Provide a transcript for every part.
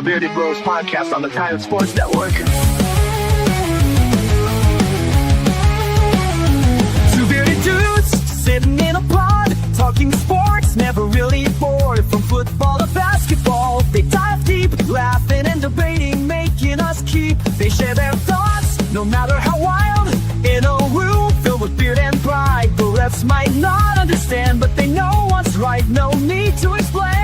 Bearded Bros podcast on the Titans Sports Network. Two bearded dudes sitting in a pod, talking sports, never really bored. From football to basketball, they dive deep, laughing and debating, making us keep. They share their thoughts, no matter how wild, in a room filled with beard and pride. The refs might not understand, but they know what's right, no need to explain.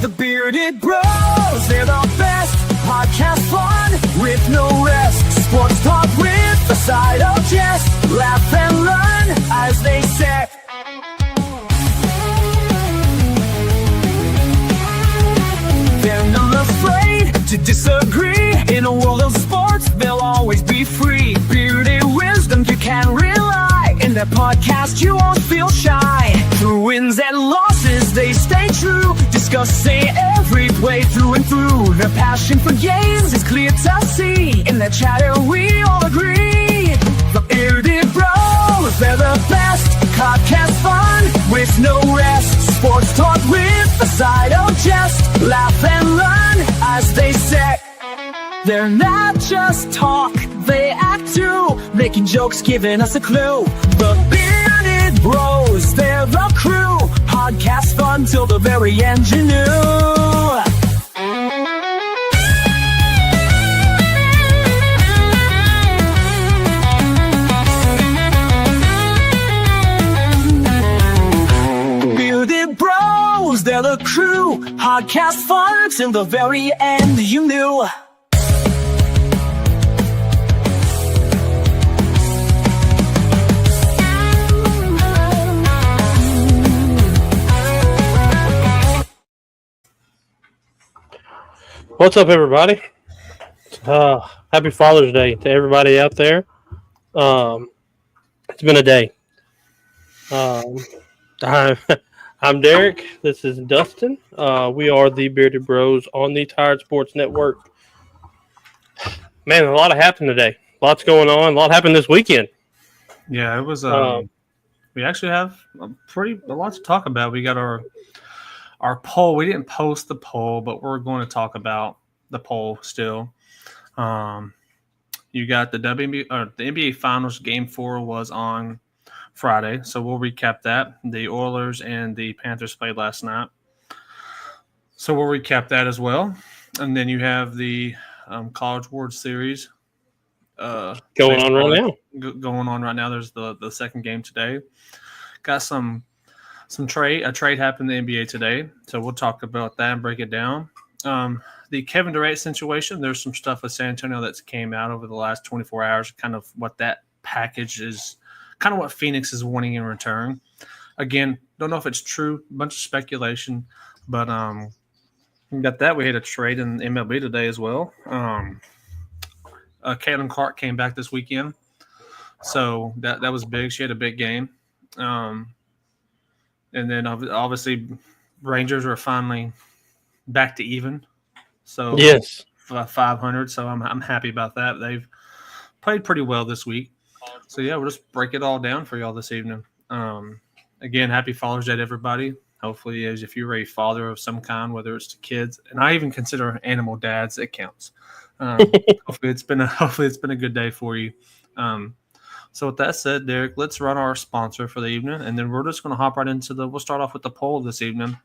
The Bearded Bros, they're the best podcast fun with no rest. Sports talk with a side of jest. Laugh and learn as they say. They're not afraid to disagree. In a world of sports, they'll always be free. Bearded wisdom you can rely. In their podcast, you won't feel shy. Through wins and losses, they stay true. Discussing every play through and through. Their passion for games is clear to see. In their chatter, we all agree. The Bearded Bros, they're the best. Podcast fun with no rest. Sports talk with a side of jest. Laugh and learn as they say. They're not just talk, they act too. Making jokes, giving us a clue. The Bearded Bros, they're the crew. Podcast fun till the very end, you knew. Bearded Bros, they're the crew. Podcast fun till the very end, you knew. What's up, everybody? Happy Father's Day to everybody out there. It's been a day. I'm Derek. This is Dustin. We are the Bearded Bros on the Tired Sports Network. Man, a lot happened today. Lots going on. A lot happened this weekend. Yeah, it was. We actually have a lot to talk about. We got our poll. We didn't post the poll, but we're going to talk about the poll still. You got the NBA Finals Game 4 was on Friday, so we'll recap that. The Oilers and the Panthers played last night, so we'll recap that as well. And then you have the College World Series Going on right now. Going on right now. There's the second game today. Got a trade happened in the NBA today, so we'll talk about that and break it down. The Kevin Durant situation, there's some stuff with San Antonio that's came out over the last 24 hours, kind of what that package is, kind of what Phoenix is wanting in return. Again, don't know if it's true, a bunch of speculation, but we got that. We had a trade in MLB today as well. Caitlin Clark came back this weekend, so that was big. She had a big game. And then obviously Rangers are finally back to even. So yes, 500. So I'm happy about that. They've played pretty well this week. So yeah, we'll just break it all down for y'all this evening. Again, happy Father's Day to everybody. Hopefully, if you're a father of some kind, whether it's to kids, and I even consider animal dads, it counts. Hopefully it's been a good day for you. So with that said, Derek, let's run our sponsor for the evening, and then we're just going to hop right into we'll start off with the poll this evening,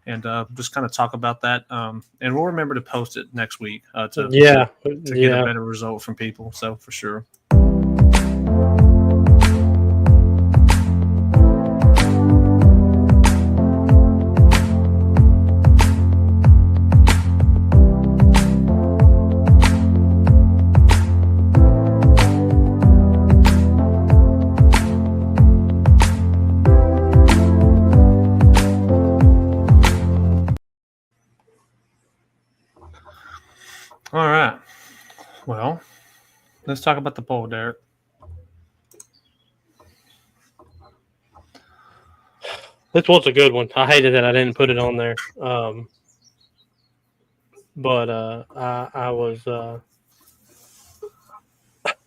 and just kind of talk about that. And we'll remember to post it next week to get a better result from people. So for sure. All right. Well, let's talk about the poll, Derek. This was a good one. I hated that I didn't put it on there. But I was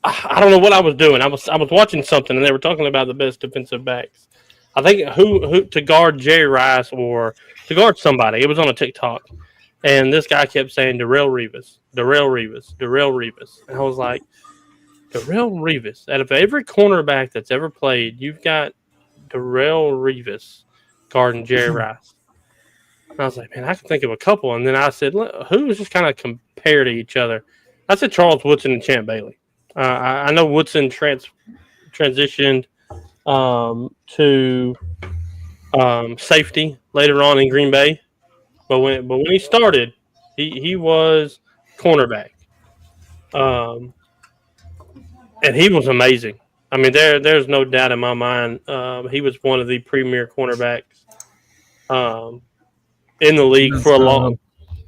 I don't know what I was doing. I was watching something and they were talking about the best defensive backs. I think who to guard Jerry Rice or to guard somebody. It was on a TikTok. And this guy kept saying Darrelle Revis, Darrelle Revis, Darrelle Revis. And I was like, Darrelle Revis. Out of every cornerback that's ever played, you've got Darrelle Revis guarding Jerry Rice. And I was like, man, I can think of a couple. And then I said, who was just kind of compared to each other? I said Charles Woodson and Champ Bailey. I know Woodson transitioned to safety later on in Green Bay, but when he started, he was cornerback, and he was amazing. I mean, there's no doubt in my mind. He was one of the premier cornerbacks in the league for a long.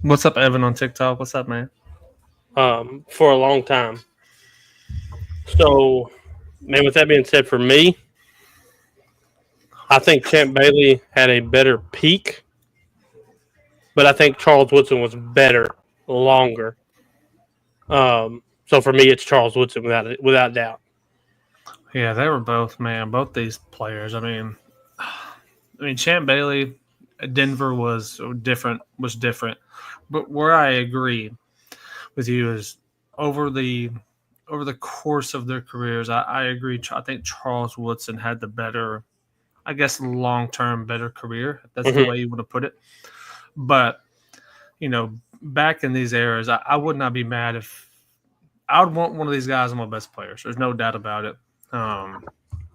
What's up, Evan on TikTok? What's up, man? For a long time. So, man, with that being said, for me, I think Champ Bailey had a better peak, but I think Charles Woodson was better longer. So for me, it's Charles Woodson without doubt. Yeah, they were both these players. I mean, Champ Bailey, Denver was different, but where I agree with you is over the course of their careers, I agree. I think Charles Woodson had the better, I guess, long-term better career. That's the way you want to put it. But, back in these eras, I would not be mad if I would want one of these guys on my best players. There's no doubt about it.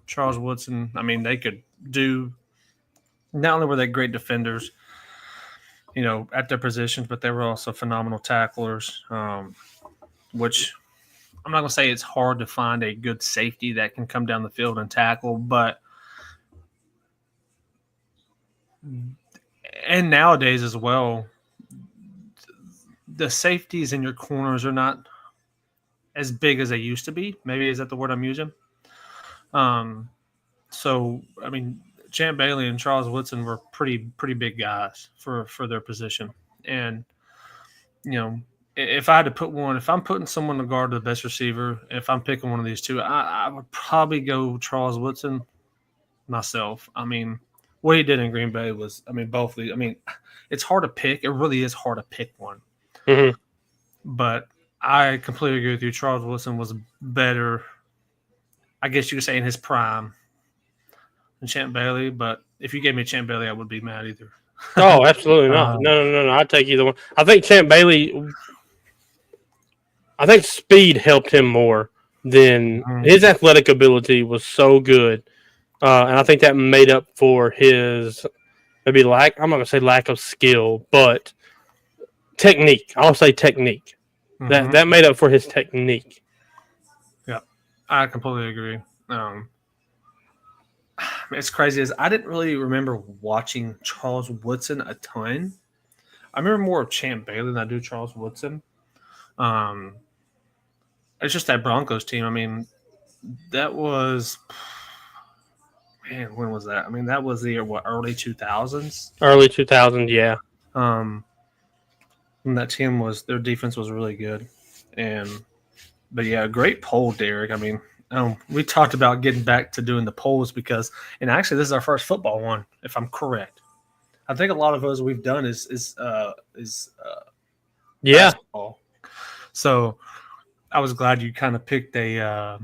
Charles Woodson, they could do, not only were they great defenders, at their positions, but they were also phenomenal tacklers, which I'm not going to say it's hard to find a good safety that can come down the field and tackle, but and nowadays as well, the safeties in your corners are not as big as they used to be. Maybe is that the word I'm using? So, Champ Bailey and Charles Woodson were pretty big guys for their position. And, if I had to put one, if I'm putting someone to guard the best receiver, if I'm picking one of these two, I would probably go Charles Woodson myself. What he did in Green Bay was, both of these. It's hard to pick. It really is hard to pick one. Mm-hmm. But I completely agree with you. Charles Woodson was better, I guess you could say, in his prime than Champ Bailey. But if you gave me Champ Bailey, I would be mad either. Oh, absolutely not. No. I'd take either one. I think Champ Bailey, I think speed helped him more than his athletic ability was so good. And I think that made up for his maybe lack. I'm not going to say lack of skill, but technique. I'll say technique. That made up for his technique. Yeah, I completely agree. It's crazy as I didn't really remember watching Charles Woodson a ton. I remember more of Champ Bailey than I do Charles Woodson. It's just that Broncos team. That was, man, when was that? That was the early 2000s? Early 2000s, yeah. And that team their defense was really good. But yeah, great poll, Derek. We talked about getting back to doing the polls and actually this is our first football one, if I'm correct. I think a lot of those we've done is basketball. So I was glad you kind of picked a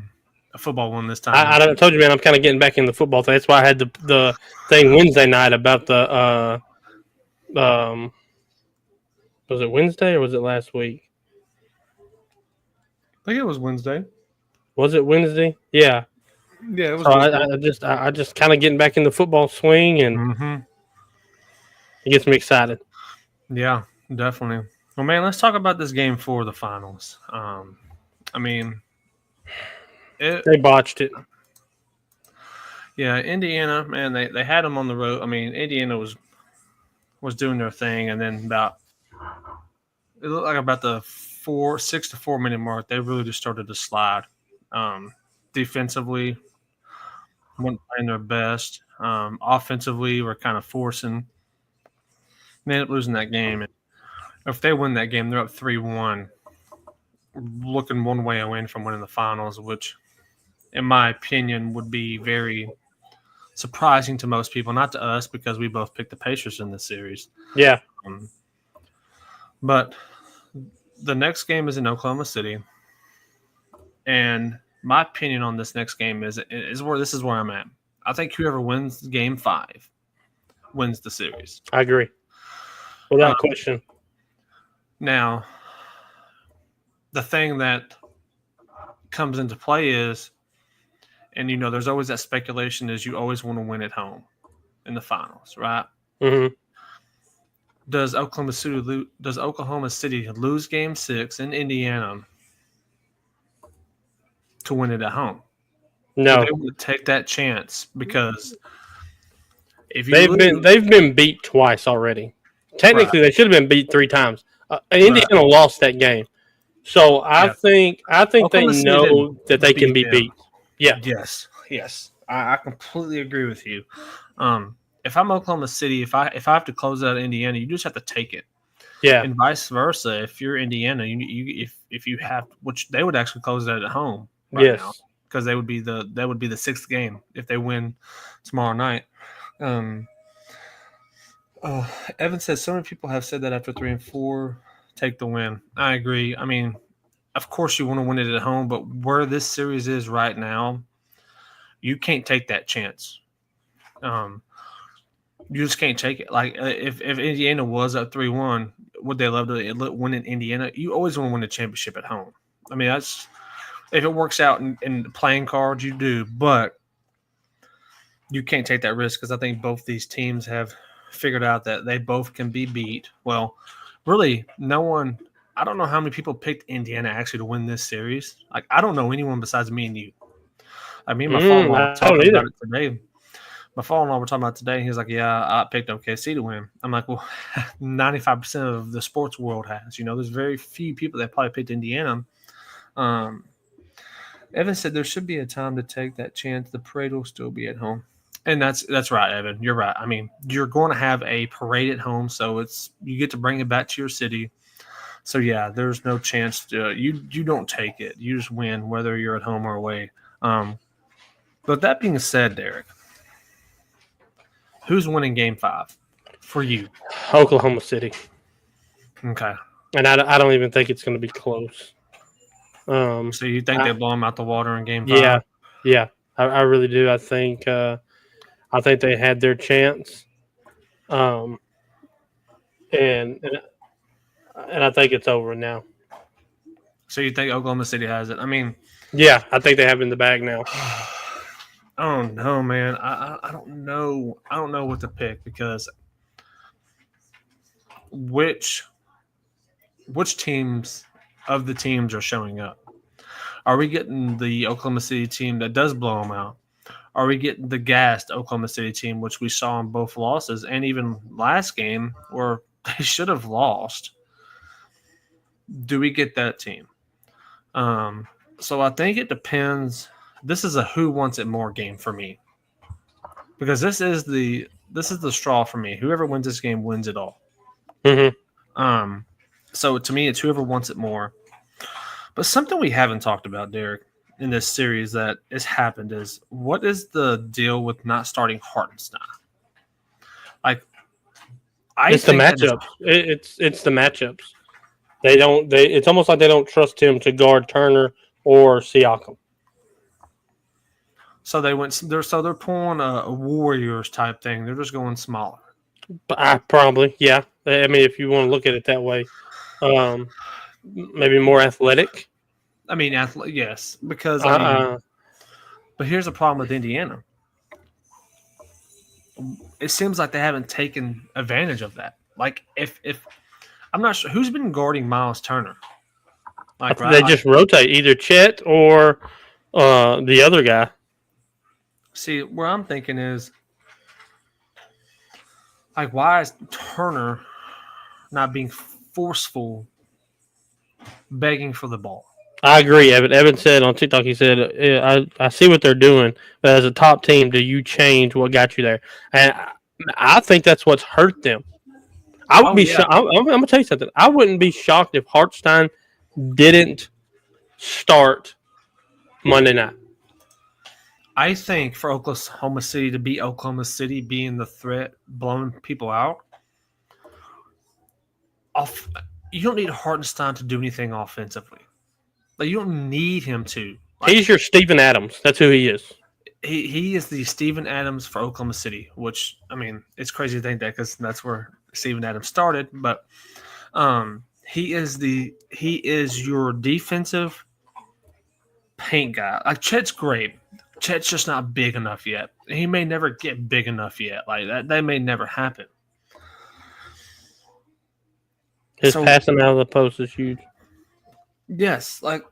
football one this time. I told you, man, I'm kind of getting back in the football thing. That's why I had the thing Wednesday night about the was it Wednesday or was it last week? I think it was Wednesday. Was it Wednesday? Yeah. Yeah, it was. So I just kind of getting back in the football swing, and it gets me excited. Yeah, definitely. Well, man, let's talk about this game for the finals. They botched it. Yeah, Indiana, man, they had them on the road. Indiana was doing their thing, and then it looked like about the 6 to 4 minute mark, they really just started to slide. Defensively, weren't playing their best. Offensively, we're kind of forcing. They ended up losing that game. And if they win that game, they're up 3-1, looking one way away from winning the finals, which, in my opinion, would be very surprising to most people, not to us because we both picked the Pacers in this series. Yeah. But the next game is in Oklahoma City, and my opinion on this next game is where I'm at. I think whoever wins Game 5 wins the series. I agree, without question. Now, the thing that comes into play is, and there's always that speculation, is you always want to win at home in the finals, right? Mm-hmm. Does Oklahoma City lose Game 6 in Indiana to win it at home? No, They would take that chance, because if you they've been beat twice already. Technically, They should have been beat 3 times. Indiana lost that game, so I think they know that they can be beat. Yeah. Yes, I completely agree with you. If I'm Oklahoma City, if I have to close out Indiana, you just have to take it. Yeah. And vice versa. If you're Indiana, if you have, which they would actually close it at home right now, because that would be the 6th game if they win tomorrow night. Evan says so many people have said that after 3 and 4, take the win. I agree. I mean, of course you want to win it at home, but where this series is right now, you can't take that chance. You just can't take it. Like if Indiana was up 3-1, would they love to win in Indiana? You always want to win the championship at home. I mean, that's if it works out in the playing cards, you do, but you can't take that risk, because I think both these teams have figured out that they both can be beat. Well, really, no one. I don't know how many people picked Indiana actually to win this series. Like, I don't know anyone besides me and you. I mean, my father-in-law was talking about it today. My father-in-law were talking about it today. He was like, "Yeah, I picked OKC to win." I'm like, "Well, 95% of the sports world has. There's very few people that probably picked Indiana." Evan said there should be a time to take that chance. The parade will still be at home, and that's right, Evan. You're right. I mean, you're going to have a parade at home, so you get to bring it back to your city. So yeah, there's no chance to you don't take it. You just win, whether you're at home or away. But that being said, Derek, who's winning Game 5 for you? Oklahoma City. Okay. And I don't even think it's going to be close. So you think they blow them out the water in Game 5? Yeah. I really do. I think they had their chance. And I think it's over now. So you think Oklahoma City has it? I mean, yeah, I think they have it in the bag now. I don't know, man. I don't know. I don't know what to pick, because which teams of the teams are showing up? Are we getting the Oklahoma City team that does blow them out? Are we getting the gassed Oklahoma City team, which we saw in both losses, and even last game where they should have lost? Do we get that team? So I think it depends. This is a who wants it more game for me, because this is the straw for me. Whoever wins this game wins it all. Mm-hmm. So to me, it's whoever wants it more. But something we haven't talked about, Derek, in this series that has happened is, what is the deal with not starting Hartenstein? Like, It's the matchups. It's the matchups. It's almost like they don't trust him to guard Turner or Siakam. So they're pulling a Warriors type thing. They're just going smaller. Probably, yeah. I mean, if you want to look at it that way, maybe more athletic. I mean, yes, because but here's the problem with Indiana. It seems like they haven't taken advantage of that. Like, if I'm not sure who's been guarding Miles Turner. Like, they just rotate either Chet or the other guy. See, where I'm thinking is, like, why is Turner not being forceful, begging for the ball? I agree, Evan. Evan said on TikTok, he said, I see what they're doing, but as a top team, do you change what got you there? And I think that's what's hurt them. I would be shocked. I'm going to tell you something. I wouldn't be shocked if Hartenstein didn't start Monday night. I think for Oklahoma City to be Oklahoma City, being the threat, blowing people out, you don't need Hartenstein to do anything offensively. Like, you don't need him to. Like, He's your Steven Adams. That's who he is. he is the Steven Adams for Oklahoma City, which, I mean, it's crazy to think that because that's where Steven Adams started. But he is your defensive paint guy. Like, Chet's great. Chet's just not big enough yet. He may never get big enough yet. Like, that may never happen. His So- passing out of the post is huge. Yes, like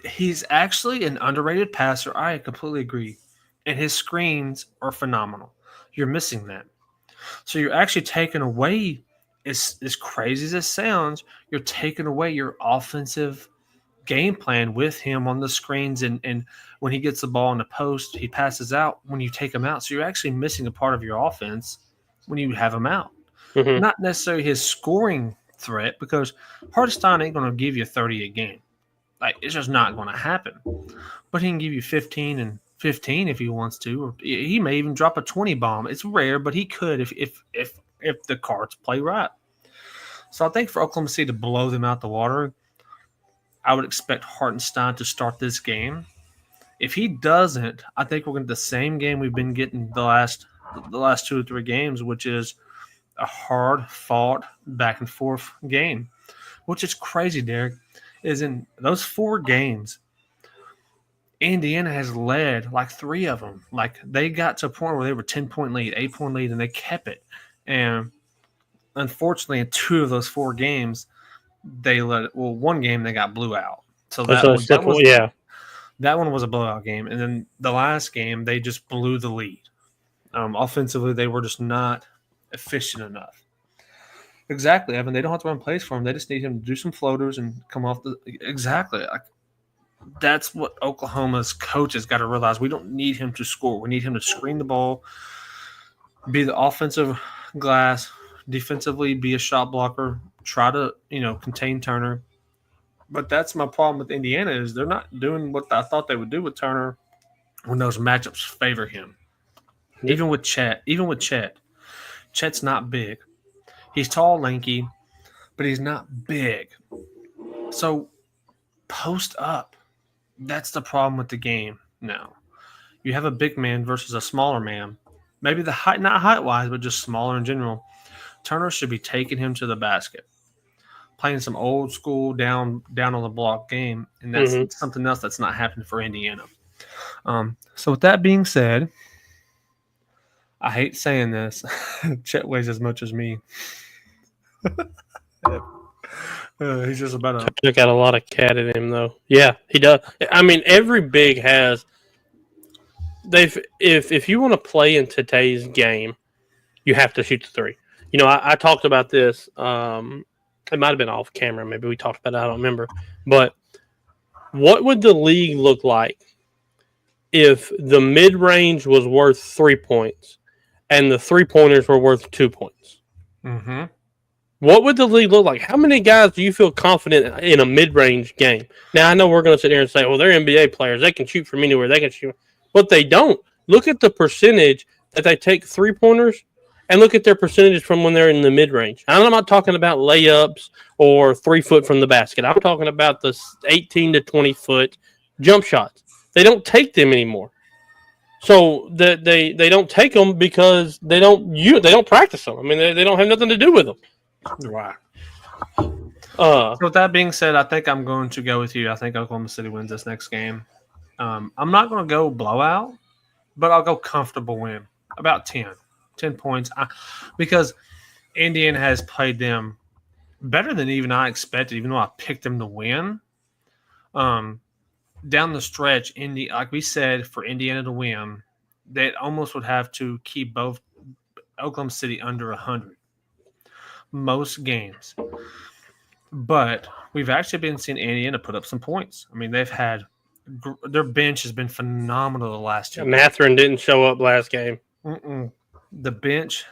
he's actually an underrated passer. I completely agree. And his screens are phenomenal. You're missing that. So you're actually taking away, as crazy as it sounds, you're taking away your offensive game plan with him on the screens, and when he gets the ball in the post, he passes out when you take him out. So you're actually missing a part of your offense when you have him out. Mhm. Not necessarily his scoring threat, because Hartenstein ain't going to give you 30 a game. Like, it's just not going to happen. But he can give you 15 and 15 if he wants to, or he may even drop a 20 bomb. It's rare, but he could if the cards play right. So I think for Oklahoma City to blow them out the water, I would expect Hartenstein to start this game. If he doesn't, I think we're going to get the same game we've been getting the last 2 or 3 games, which is a hard-fought back-and-forth game, which is crazy, Derek, is in those 4 games, Indiana has led like 3 of them. Like, they got to a point where they were 10-point lead, 8-point lead, and they kept it. And unfortunately, in 2 of those 4 games, they let it. Well, one game they got blew out. So that one was a blowout game. And then the last game, they just blew the lead. Offensively, they were just not efficient enough. Exactly, Evan. They don't have to run plays for him. They just need him to do some floaters and come off the exactly. That's what Oklahoma's coaches got to realize. We don't need him to score. We need him to screen the ball, be the offensive glass, defensively be a shot blocker, try to contain Turner. But that's my problem with Indiana is they're not doing what I thought they would do with Turner when those matchups favor him. Yeah. Even with Chet. Chet's not big. He's tall, lanky, but he's not big. So post up. That's the problem with the game now. You have a big man versus a smaller man. Maybe the height, not height-wise, but just smaller in general. Turner should be taking him to the basket, playing some old school down on the block game, and that's something else that's not happening for Indiana. So with that being said, I hate saying this. Chet weighs as much as me. He's just about a. He's got a lot of cat in him, though. Yeah, he does. I mean, every big has. If you want to play in today's game, you have to shoot the 3. I talked about this. It might have been off camera. Maybe we talked about it. I don't remember. But what would the league look like if the mid-range was worth 3 points and the 3-pointers were worth 2 points? Mm-hmm. What would the league look like? How many guys do you feel confident in a mid-range game? Now, I know we're going to sit here and say, well, they're NBA players. They can shoot from anywhere. They can shoot. But they don't. Look at the percentage that they take 3-pointers and look at their percentage from when they're in the mid-range. I'm not talking about layups or 3 foot from the basket. I'm talking about the 18 to 20-foot jump shots. They don't take them anymore. So they don't take them because they don't practice them. I mean, they don't have nothing to do with them. Right. So with that being said, I think I'm going to go with you. I think Oklahoma City wins this next game. I'm not going to go blowout, but I'll go comfortable win, about 10 points, because Indiana has played them better than even I expected, even though I picked them to win. Down the stretch, like we said, for Indiana to win, they almost would have to keep both Oklahoma City under 100 most games. But we've actually been seeing Indiana put up some points. I mean, they've had their bench has been phenomenal the last 2 games. Mathurin didn't show up last game. The bench,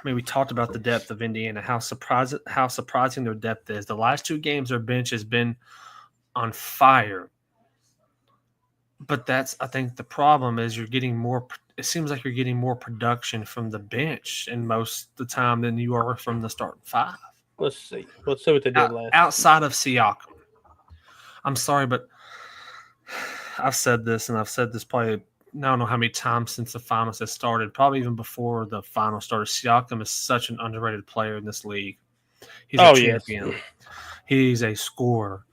we talked about the depth of Indiana, how surprising their depth is. The last 2 games, their bench has been on fire. But I think the problem is you're getting more. It seems like you're getting more production from the bench in most of the time than you are from the starting five. Let's see. Let's see what they did last. Outside of Siakam, I'm sorry, but I've said this, and I've said this probably I don't know how many times since the finals has started. Probably even before the finals started. Siakam is such an underrated player in this league. He's a champion. Yes. He's a scorer.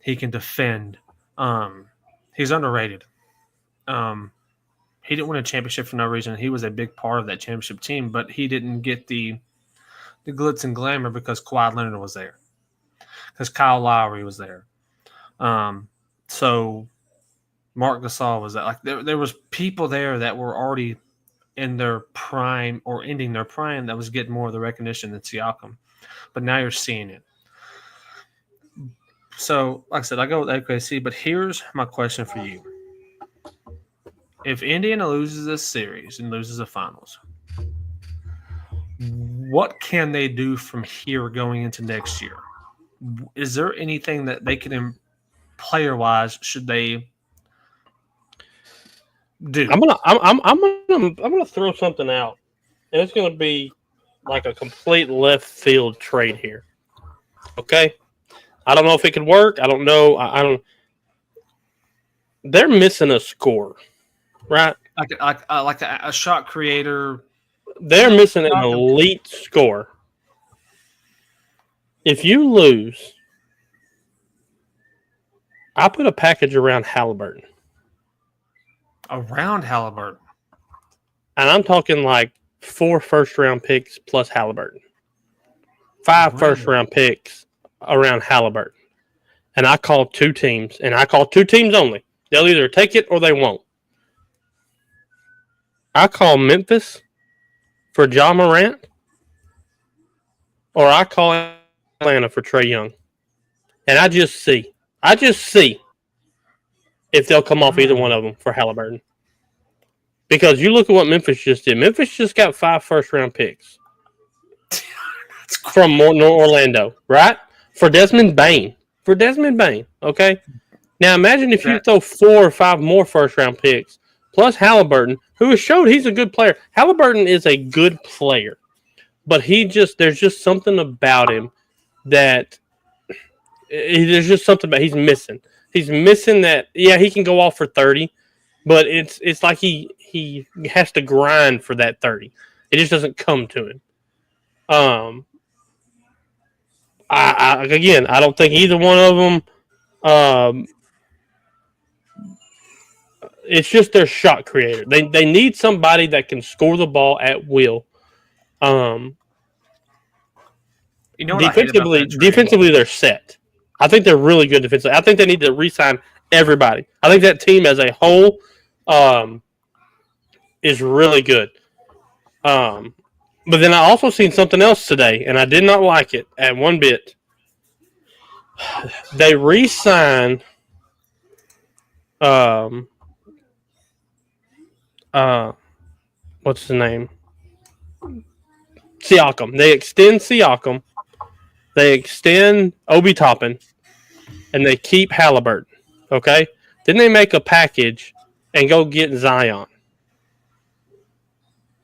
He can defend. He's underrated. He didn't win a championship for no reason. He was a big part of that championship team, but he didn't get the glitz and glamour because Kawhi Leonard was there, because Kyle Lowry was there. So Marc Gasol was there. Like there was people there that were already in their prime or ending their prime that was getting more of the recognition than Siakam. But now you're seeing it. So, like I said, I go with OKC, but here's my question for you. If Indiana loses this series and loses the finals, what can they do from here going into next year? Is there anything that they can, player-wise, should they do? I'm gonna throw something out, and it's gonna be like a complete left field trade here. Okay, I don't know if it could work. I don't know. I don't. They're missing a scorer, right? Like a shot creator. They're missing an elite scorer. If you lose, I put a package around Halliburton. Around Halliburton. And I'm talking like 4 first-round picks plus Halliburton. 5 first-round picks around Halliburton. And I call 2 teams, and I call 2 teams only. They'll either take it or they won't. I call Memphis for Ja Morant, or I call Atlanta for Trae Young. And I just see if they'll come off either one of them for Halliburton. Because you look at what Memphis just did. Memphis just got 5 first-round picks from Orlando, right? For Desmond Bain. Okay? Now imagine if you throw 4 or 5 more first-round picks, plus Halliburton, who has showed he's a good player. Halliburton is a good player. But there's just something about him that there's just something about he's missing. He's missing that. Yeah, he can go off for 30, but it's like he has to grind for that 30. It just doesn't come to him. I don't think either one of them. It's just their shot creator. They need somebody that can score the ball at will. Defensively, they're set. I think they're really good defensively. I think they need to re-sign everybody. I think that team as a whole is really good. But then I also seen something else today, and I did not like it at one bit. They re-signed what's the name? Siakam. They extend Siakam. They extend Obi Toppin, and they keep Halliburton. Okay? Then they make a package and go get Zion.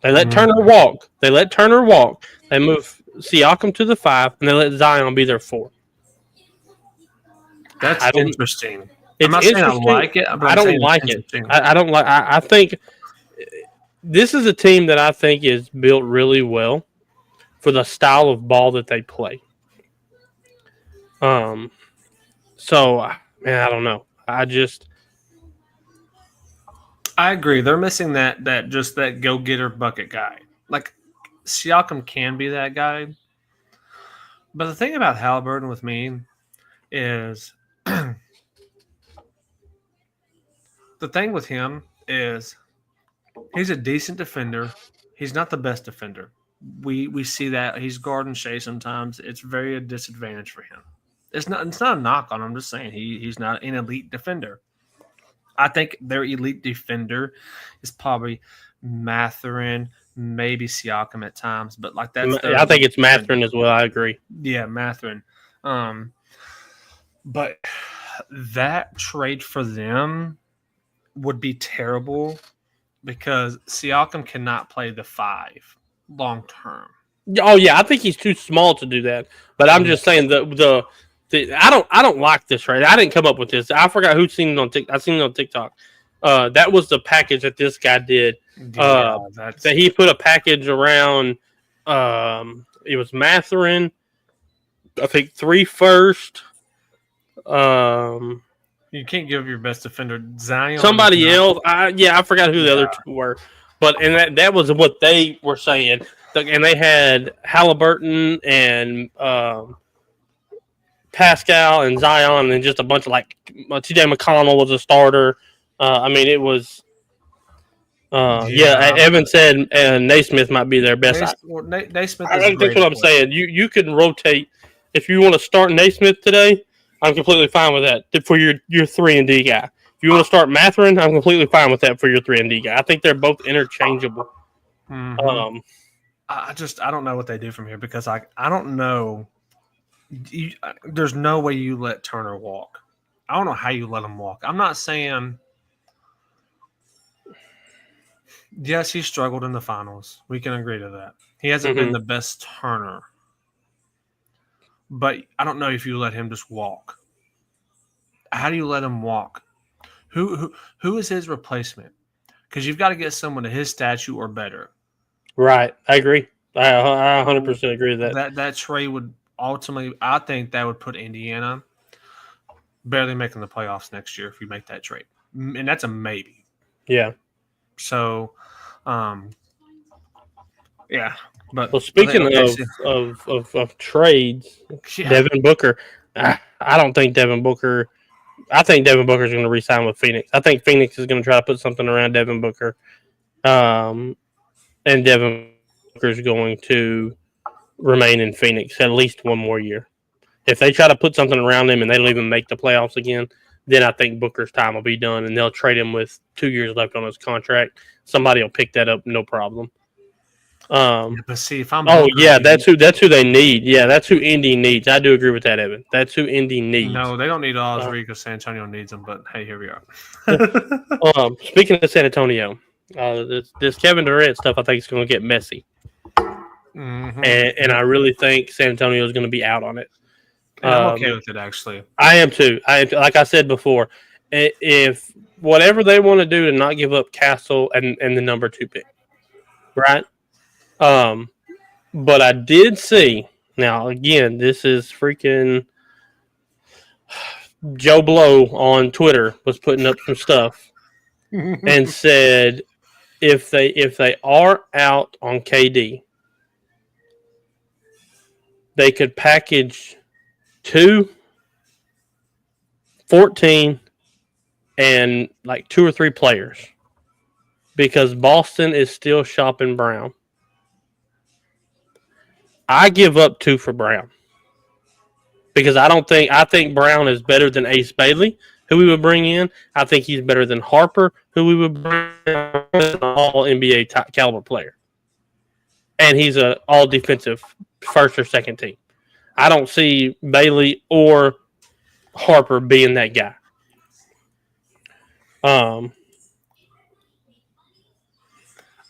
They let Turner walk. They move Siakam to the 5, and they let Zion be their 4. That's interesting. I'm not saying I like it. I don't like it. I don't like. I think this is a team that I think is built really well for the style of ball that they play. So, man, I don't know. I agree. They're missing that go-getter bucket guy. Like, Siakam can be that guy. But the thing about Halliburton with me is the thing with him is he's a decent defender. He's not the best defender. We see that he's guarding Shea sometimes. It's very a disadvantage for him. It's not a knock on him. I'm just saying he's not an elite defender. I think their elite defender is probably Mathurin, maybe Siakam at times, but like that's. I think it's Mathurin as well. I agree. Yeah, Mathurin. But that trade for them would be terrible because Siakam cannot play the 5 long term. Oh yeah, I think he's too small to do that. But I'm just saying the I don't like this right. I didn't come up with this. I forgot who's seen it on TikTok. I seen it on TikTok. That was the package that this guy did. That he put a package around. It was Mathurin. I think 3 first. You can't give your best defender Zion. Somebody else. I forgot who the other 2 were. But and that was what they were saying. And they had Halliburton and Pascal and Zion and just a bunch of T.J. McConnell was a starter. I mean, it was. Evan said Naismith might be their best. Naismith. I think that's what I'm saying. You can rotate if you want to start Naismith today. I'm completely fine with that for your 3-and-D guy. If you want to start Mathurin, I'm completely fine with that for your 3-and-D guy. I think they're both interchangeable. Mm-hmm. I don't know what they do from here because I don't know. There's no way you let Turner walk. I don't know how you let him walk. I'm not saying. Yes, he struggled in the finals. We can agree to that. He hasn't been the best Turner. But I don't know if you let him just walk. How do you let him walk? Who is his replacement? Because you've got to get someone to his statue or better. Right. I agree. I 100% agree with that. That trade would ultimately, I think that would put Indiana barely making the playoffs next year if you make that trade. And that's a maybe. Yeah. So, yeah. But well, speaking of trades, yeah. Devin Booker, I don't think Devin Booker. I think Devin Booker is going to re-sign with Phoenix. I think Phoenix is going to try to put something around Devin Booker, and Devin Booker is going to remain in Phoenix at least one more year. If they try to put something around him and they don't even make the playoffs again, then I think Booker's time will be done, and they'll trade him with 2 years left on his contract. Somebody will pick that up, no problem. But see, if I'm that's who they need. Yeah, that's who Indy needs. I do agree with that, Evan. That's who Indy needs. No, they don't need Oz because San Antonio needs them. But hey, here we are. Speaking of San Antonio, this Kevin Durant stuff, I think is going to get messy, and I really think San Antonio is going to be out on it. And I'm okay with it, actually. I am too. Like I said before, if whatever they want to do to not give up Castle and the number 2 pick, right? But I did see, now again, this is freaking Joe Blow on Twitter was putting up some stuff and said if they are out on KD, they could package 2, 14, and 2 or 3 players because Boston is still shopping Brown. I give up 2 for Brown because I think Brown is better than Ace Bailey, who we would bring in. I think he's better than Harper, who we would bring in, an all NBA caliber player. And he's an all defensive first or second team. I don't see Bailey or Harper being that guy.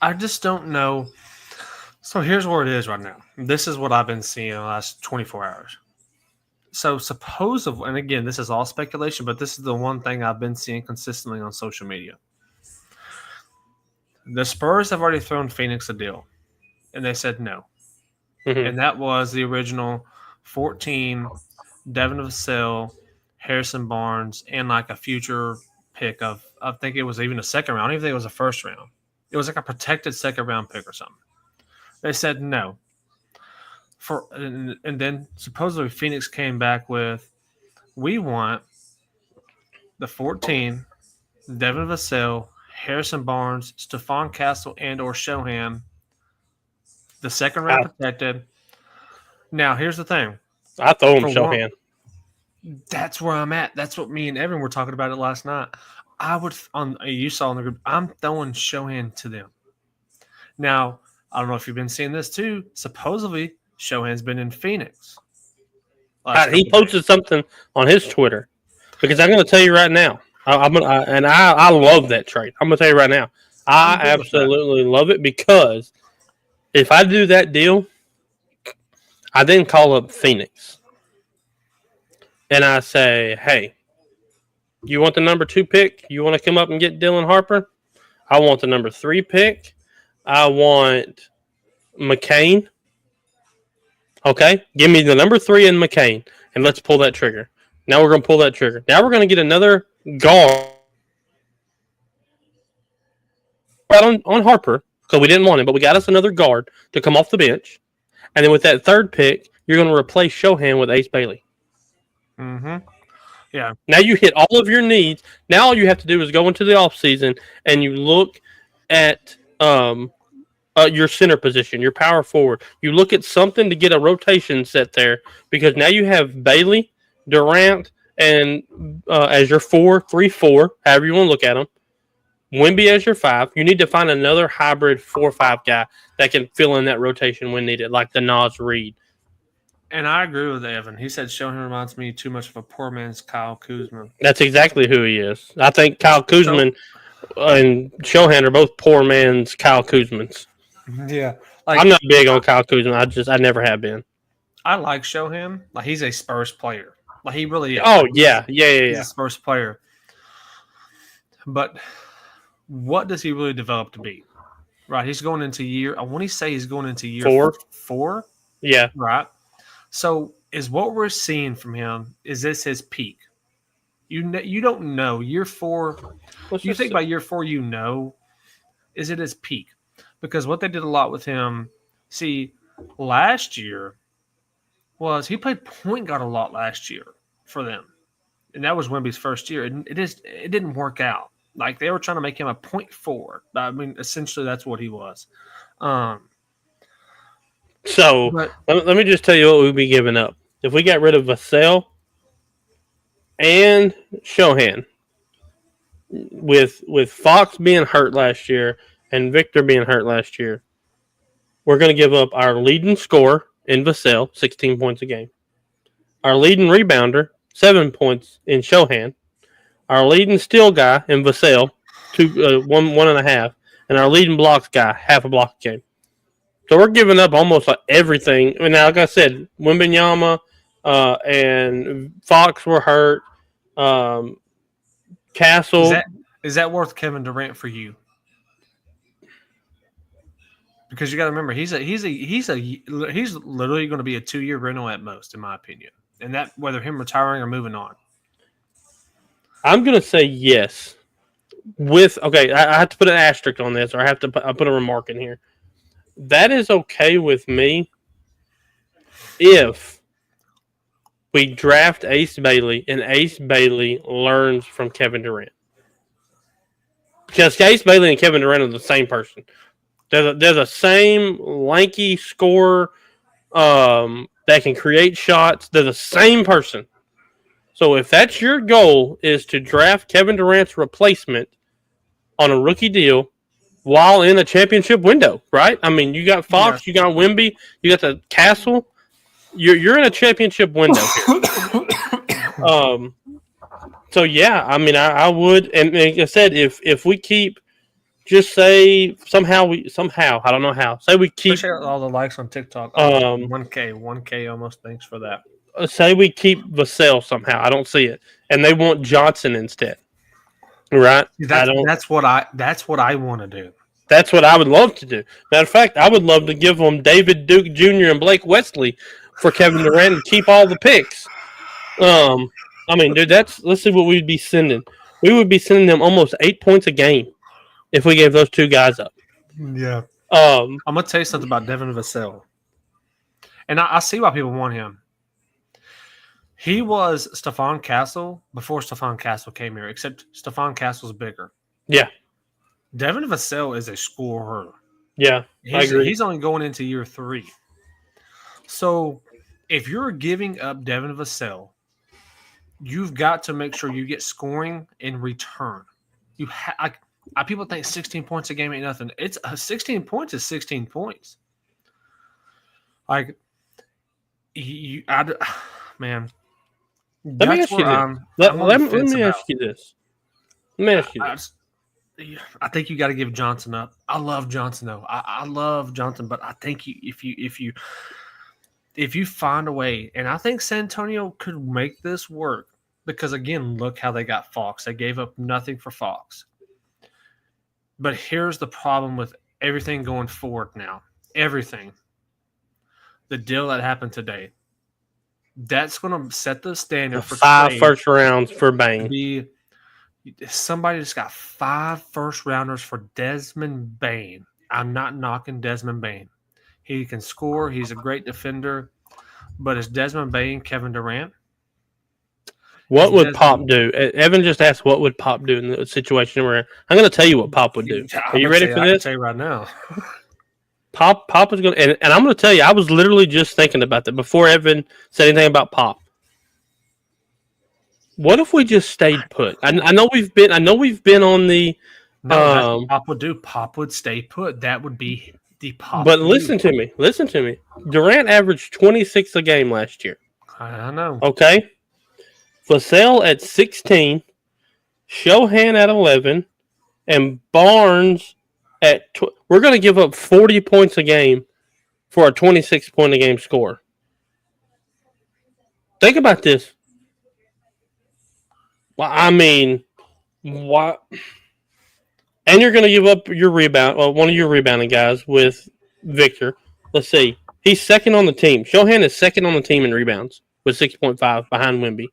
I just don't know. So here's where it is right now. This is what I've been seeing in the last 24 hours. So supposedly, and again, this is all speculation, but this is the one thing I've been seeing consistently on social media. The Spurs have already thrown Phoenix a deal, and they said no. And that was the original 14, Devin Vassell, Harrison Barnes, and a future pick of, I think it was even a second round. I don't even think it was a first round. It was a protected second round pick or something. They said no. And then supposedly Phoenix came back with, we want the 14, Devin Vassell, Harrison Barnes, Stephon Castle, and or Shohan, the second round protected. Now, here's the thing. I throw him Shohan. That's where I'm at. That's what me and Evan were talking about it last night. You saw in the group, I'm throwing Shohan to them. Now, I don't know if you've been seeing this too. Supposedly, Shohan's been in Phoenix. He posted something on his Twitter because I'm going to tell you right now, I love that trade. I'm gonna tell you right now, I I'm good with that. absolutely love it because if I do that deal, I then call up Phoenix and I say, "Hey, you want the number 2 pick? You want to come up and get Dylan Harper? I want the number 3 pick. I want McCain. Okay, give me the number 3 and McCain, and let's pull that trigger. Now we're gonna pull that trigger. Now we're gonna get another guard on Harper because we didn't want him, but we got us another guard to come off the bench, and then with that 3rd pick, you're gonna replace Shohan with Ace Bailey. Mm-hmm. Yeah. Now you hit all of your needs. Now all you have to do is go into the offseason and you look at your center position, your power forward. You look at something to get a rotation set there because now you have Bailey, Durant, and as your 4-3-4, however you want to look at them. Wemby as your 5. You need to find another hybrid 4-5 guy that can fill in that rotation when needed, like the Nas Reed. And I agree with Evan. He said Shohan reminds me too much of a poor man's Kyle Kuzma. That's exactly who he is. I think Kyle Kuzma and Shohan are both poor man's Kyle Kuzmans. Yeah. I'm not big on Kyle Kuzma. I never have been. I like Shohan. Like, he's a Spurs player. Like, he really is. Oh, yeah. He's a Spurs player. But what does he really develop to be? Right. He's going into year. I want to say he's going into year 4. Yeah. Right. So is what we're seeing from him, is this his peak? You don't know. Year 4, you think about year 4, is it his peak? Because what they did a lot with him, last year was he played point guard a lot last year for them. And that was Wemby's first year. And it didn't work out. Like, they were trying to make him a point forward. I mean, essentially that's what he was. So let me just tell you what we'd be giving up. If we got rid of Vassell and Shohan, with Fox being hurt last year and Victor being hurt last year, we're going to give up our leading scorer in Vassell, 16 points a game. Our leading rebounder, 7 points in Shohan. Our leading steal guy in Vassell, 1.5. And our leading blocks guy, half a block a game. So we're giving up almost like everything. And now, like I said, Wembanyama and Fox were hurt. Castle. Is that worth Kevin Durant for you? Because you got to remember, he's literally going to be a 2-year rental at most, in my opinion. And that, whether him retiring or moving on. I'm going to say yes. I have to put an asterisk on this, or I put a remark in here. That is okay with me if we draft Ace Bailey and Ace Bailey learns from Kevin Durant. Because Ace Bailey and Kevin Durant are the same person. They're the same lanky scorer that can create shots. They're the same person. So if that's your goal, is to draft Kevin Durant's replacement on a rookie deal while in a championship window, right? I mean, you got Fox, you got Wemby, you got the Castle. You're in a championship window here. So yeah, I mean, I would, and like I said, if we keep, just say somehow I don't know how. Say we keep appreciate all the likes on TikTok. 1K almost. Thanks for that. Say we keep Vassell somehow. I don't see it, and they want Johnson instead. Right? That's what I want to do. That's what I would love to do. Matter of fact, I would love to give them David Duke Jr. and Blake Wesley for Kevin Durant and keep all the picks. I mean, dude, let's see what we'd be sending. We would be sending them almost 8 points a game if we gave those two guys up. Yeah. I'm gonna tell you something about Devin Vassell, and I see why people want him. He was Stephon Castle before Stephon Castle came here, except Stephon Castle's bigger. Yeah. Devin Vassell is a scorer. Yeah, I agree. He's only going into year 3. So if you're giving up Devin Vassell, you've got to make sure you get scoring in return. People think 16 points a game ain't nothing. It's 16 points is 16 points. Like, man. Let me ask you this. Let me ask you this. Let me ask you I, this. I think you got to give Johnson up. I love Johnson though. I love Johnson, but I think if you find a way, and I think San Antonio could make this work because again, look how they got Fox. They gave up nothing for Fox. But here's the problem with everything going forward now. Everything. The deal that happened today. That's going to set the standard for 5 trade first rounds for to Bain. be somebody just got 5 first rounders for Desmond Bain. I'm not knocking Desmond Bain. He can score. He's a great defender. But is Desmond Bain Kevin Durant? What would Pop do? Evan just asked, what would Pop do in the situation we're in? I'm going to tell you what Pop would do. Are you ready for I this? can tell you right now. Pop is going to, and I'm going to tell you, I was literally just thinking about that before Evan said anything about Pop. What if we just stayed put? I know we've been on the. No, that's what Pop would do. Pop would stay put. That would be the Pop. But listen to me. Durant averaged 26 a game last year. I know. Okay. Vassell at 16, Shohan at 11, and Barnes at we're going to give up 40 points a game for a 26-point-a-game score. Think about this. Well, I mean, what? And you're going to give up your rebound, one of your rebounding guys with Victor. Let's see. He's second on the team. Shohan is second on the team in rebounds with 6.5 behind Wemby.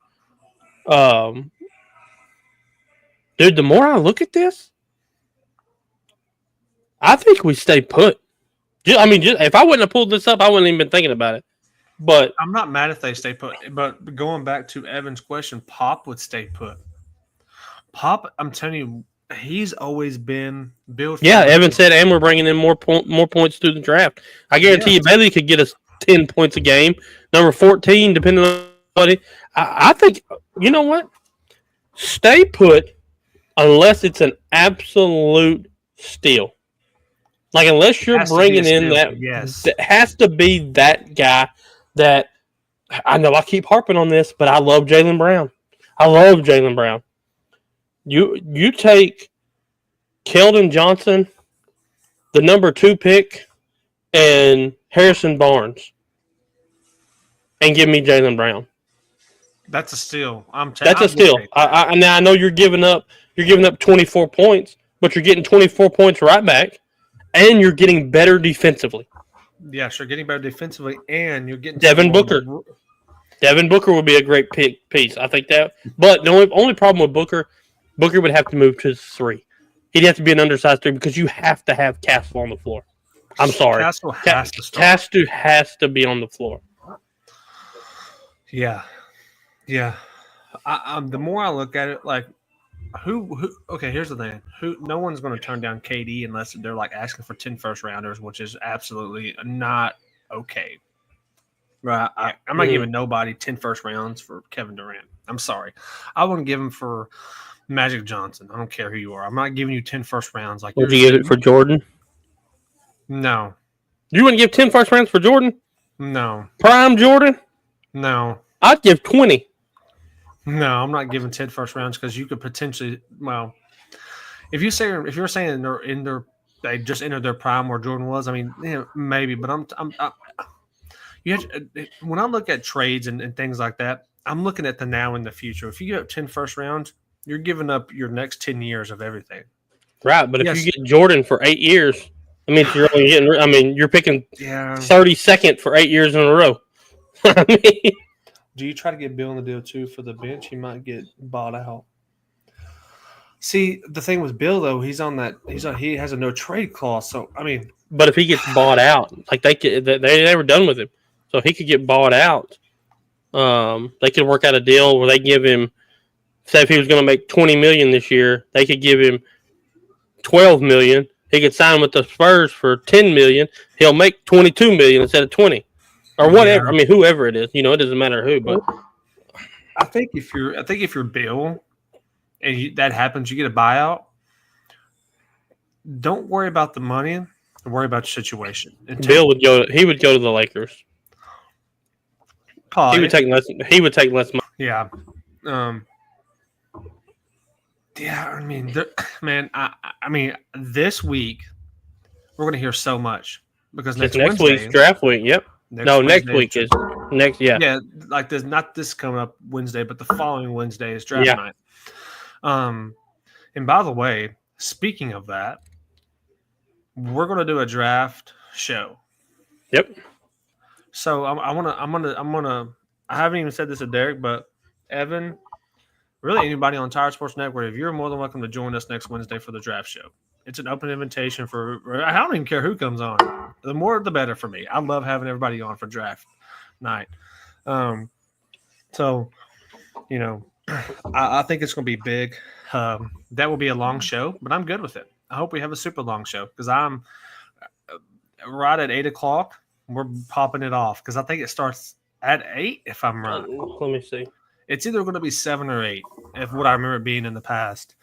Dude, the more I look at this, I think we stay put. If I wouldn't have pulled this up, I wouldn't even been thinking about it. But I'm not mad if they stay put. But going back to Evan's question, Pop would stay put. Pop, I'm telling you, he's always been built. Yeah, Evan said, and we're bringing in more points through the draft. I guarantee you, Bailey could get us 10 points a game. Number 14, depending on what I think. You know what? Stay put unless it's an absolute steal. Like, unless you're bringing in that, it has to be that guy that, I know I keep harping on this, but I love Jaylen Brown. You take Keldon Johnson, the number 2 pick, and Harrison Barnes, and give me Jaylen Brown. That's a steal. That's a steal. Now I know you're giving up 24 points, but you're getting 24 points right back, and you're getting better defensively. Yes, you're getting better defensively, and you're getting Devin Booker. Devin Booker would be a great piece. I think that. But the only problem with Booker would have to move to 3. He'd have to be an undersized 3 because you have to have Castle on the floor. I'm sorry. Castle has to start. Castle has to be on the floor. Yeah. Yeah. The more I look at it, like, who okay, here's the thing. No one's going to turn down KD unless they're like asking for 10 first rounders, which is absolutely not okay. Right? I'm not giving nobody 10 first rounds for Kevin Durant. I'm sorry. I wouldn't give him for Magic Johnson. I don't care who you are. I'm not giving you 10 first rounds. Like, would you give it for Jordan? No. You wouldn't give 10 first rounds for Jordan? No. Prime Jordan? No. I'd give 20. No, I'm not giving 10 first rounds because you could potentially. Well, if you're saying they just entered their prime where Jordan was, I mean, maybe. But when I look at trades and things like that, I'm looking at the now and the future. If you give up 10 first rounds, you're giving up your next 10 years of everything. Right, but if you get Jordan for 8 years, I mean, you're only getting. I mean, you're picking 32nd for 8 years in a row. I mean. Do you try to get Bill in the deal too for the bench? He might get bought out. See, the thing with Bill though, he has a no trade clause. So I mean, but if he gets bought out, like they were done with him, so he could get bought out. They could work out a deal where they give him, say, if he was going to make $20 million this year, they could give him $12 million. He could sign with the Spurs for $10 million. He'll make $22 million instead of $20. Or whatever. Yeah. I mean, whoever it is, it doesn't matter who. But I think if you're Bill, and that happens, you get a buyout. Don't worry about the money, and worry about your situation. Bill would go. He would go to the Lakers. Probably. He would take less. He would take less money. Yeah. Yeah, I mean, man, I mean, this week we're gonna hear so much because Just next next week's Wednesday, draft week. Yep. No, next Wednesday week is next. Yeah. yeah, like there's not this coming up Wednesday, but the following Wednesday is draft Yeah. night. And by the way, speaking of that, we're gonna do a draft show. Yep. So I haven't even said this to Derek, but Evan, really anybody on Tire Sports Network, if you're more than welcome to join us next Wednesday for the draft show. It's an open invitation for, I don't even care who comes on. The more, the better for me. I love having everybody on for draft night. So, you know, I think it's going to be big. That will be a long show, but I'm good with it. I hope we have a super long show because I'm right at 8 o'clock. We're popping it off because I think it starts at 8, if I'm right. Let me see. It's either going to be 7 or 8, if what I remember it being in the past.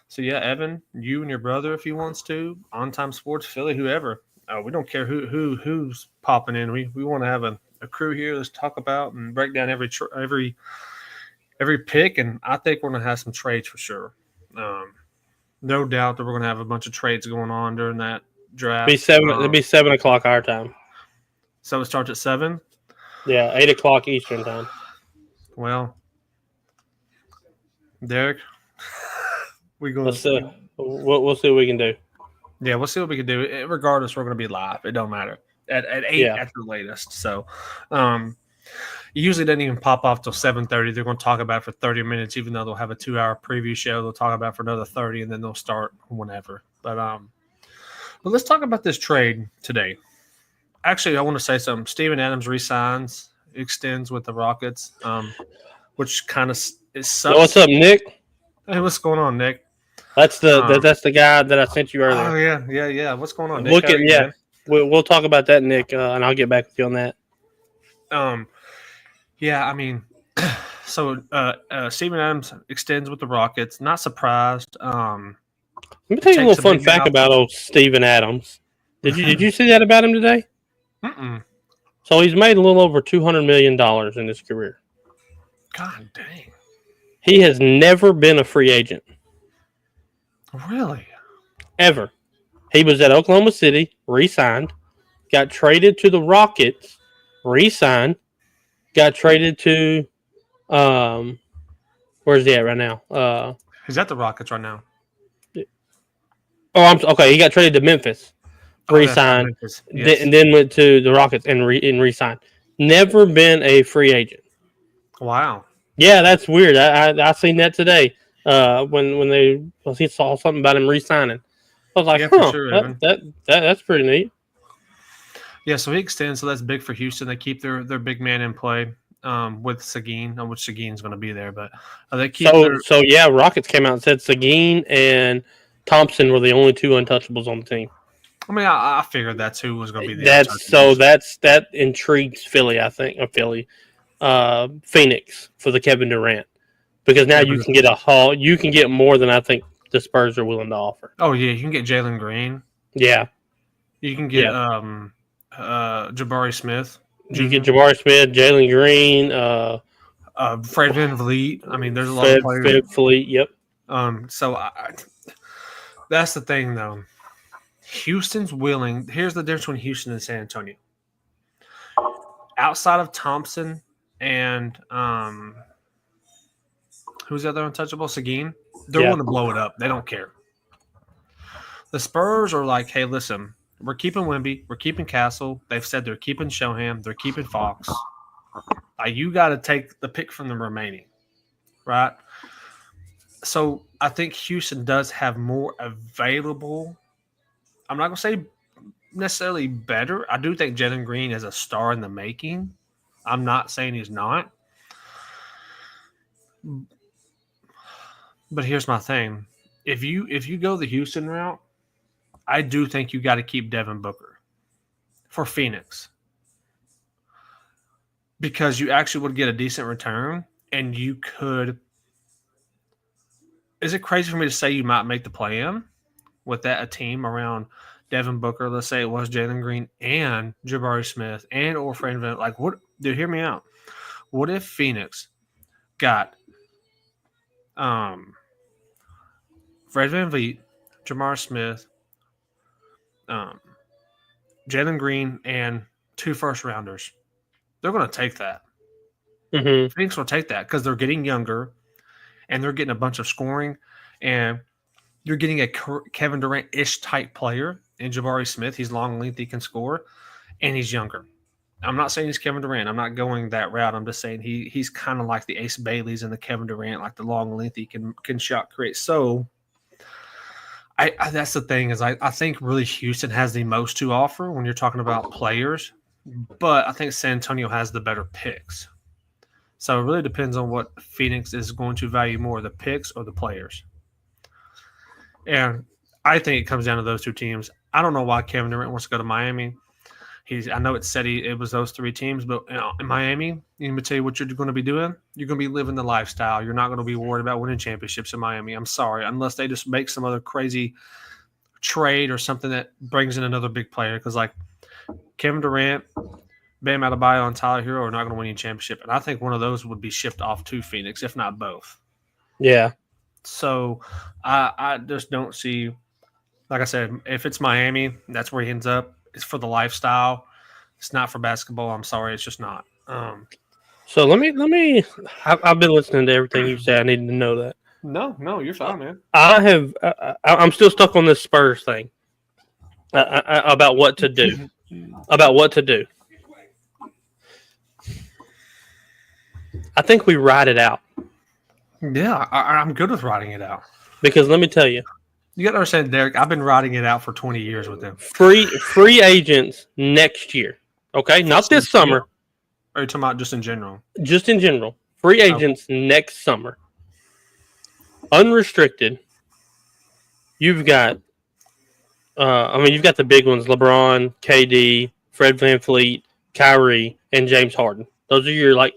So yeah, Evan, you and your brother, if he wants to, On Time Sports, Philly, whoever. We don't care who's popping in. We want to have a crew here. Let's talk about and break down every pick, and I think we're going to have some trades for sure. No doubt that we're going to have a bunch of trades going on during that draft. It'll be 7 o'clock our time. So it starts at 7. Yeah, 8 o'clock Eastern time. Well, Derek, we go. Let's see. We'll see what we can do. Yeah, we'll see what we can do. Regardless, we're going to be live. It don't matter at 8 at the latest. So, it usually doesn't even pop off till 7:30. They're going to talk about it for 30 minutes, even though they'll have a 2-hour preview show. They'll talk about it for another 30, and then they'll start whenever. But let's talk about this trade today. Actually, I want to say something. Steven Adams extends with the Rockets, which kind of is something. What's up, Nick? Hey, what's going on, Nick? That's the guy that I sent you earlier. Oh yeah. What's going on, Nick? We'll talk about that, Nick, and I'll get back with you on that. Yeah, I mean, so Steven Adams extends with the Rockets. Not surprised. Let me tell you a little fun fact about old Steven Adams. Did you see that about him today? Mm-mm. So he's made a little over $200 million in his career. God dang. He has never been a free agent. Really? Ever. He was at Oklahoma City, re-signed, got traded to the Rockets, re-signed, got traded to where's he at right now? He's at the Rockets right now. Okay. He got traded to Memphis, re-signed, Yes. and then went to the Rockets and re-signed. Never been a free agent. Wow. Yeah, that's weird. I seen that today. When he saw something about him re-signing, I was like, Yeah, for sure, that's pretty neat. Yeah, so he extends, so that's big for Houston. They keep their big man in play with Seguin, which Seguin's going to be there, but they keep. So Rockets came out and said Seguin and Thompson were the only two untouchables on the team. I mean, I figured that's who was going to be the. That intrigues Philly. I think Phoenix for the Kevin Durant because now you can get you can get more than I think the Spurs are willing to offer. Oh yeah, you can get Jalen Green. Yeah, you can get Jabari Smith. You get Jabari Smith, Jalen Green, Fred VanVleet. I mean, there's a lot of players. Fred VanVleet, yep. So that's the thing, though. Houston's willing. Here's the difference between Houston and San Antonio. Outside of Thompson and who's the other untouchable? Seguin. They're willing to blow it up. They don't care. The Spurs are like, hey, listen, we're keeping Wemby, we're keeping Castle. They've said they're keeping Shoham, they're keeping Fox. You got to take the pick from the remaining, right? So I think Houston does have more available. I'm not going to say necessarily better. I do think Jalen Green is a star in the making. I'm not saying he's not. But here's my thing. If you go the Houston route, I do think you got to keep Devin Booker for Phoenix. Because you actually would get a decent return and you could. Is it crazy for me to say you might make the play-in with a team around Devin Booker? Let's say it was Jalen Green and Jabari Smith and or Fred VanVleet. Like, what? Dude, hear me out. What if Phoenix got Fred VanVleet, Jamar Smith, Jalen Green, and 2 first-rounders. They're going to take that. Mm-hmm. Phoenix will take that because they're getting younger and they're getting a bunch of scoring, and you're getting a Kevin Durant-ish type player in Jabari Smith. He's long, lengthy, can score, and he's younger. I'm not saying he's Kevin Durant. I'm not going that route. I'm just saying he's kind of like the Ace Baileys and the Kevin Durant, like the long, lengthy, can shot create. So I that's the thing is I think really Houston has the most to offer when you're talking about players, but I think San Antonio has the better picks. So it really depends on what Phoenix is going to value more, the picks or the players. And I think it comes down to those two teams. I don't know why Kevin Durant wants to go to Miami. I know it said it was those 3 teams, but in Miami, let me tell you what you're going to be doing. You're going to be living the lifestyle. You're not going to be worried about winning championships in Miami. I'm sorry, unless they just make some other crazy trade or something that brings in another big player. Because like Kevin Durant, Bam Adebayo, and Tyler Hero are not going to win any championship, and I think one of those would be shipped off to Phoenix, if not both. Yeah. So I just don't see, like I said, if it's Miami, that's where he ends up. It's for the lifestyle. It's not for basketball. I'm sorry, it's just not. So let me. I've been listening to everything you say. I need to know that. No, you're fine, man. I'm still stuck on this Spurs thing about what to do. I think we ride it out. Yeah, I'm good with riding it out. Because let me tell you. You got to understand, Derek, I've been riding it out for 20 years with them. Free agents next year. Okay? Not this summer. Or are you talking about just in general? Just in general. Free agents next summer. Unrestricted. You've got you've got the big ones, LeBron, KD, Fred VanVleet, Kyrie, and James Harden. Those are your like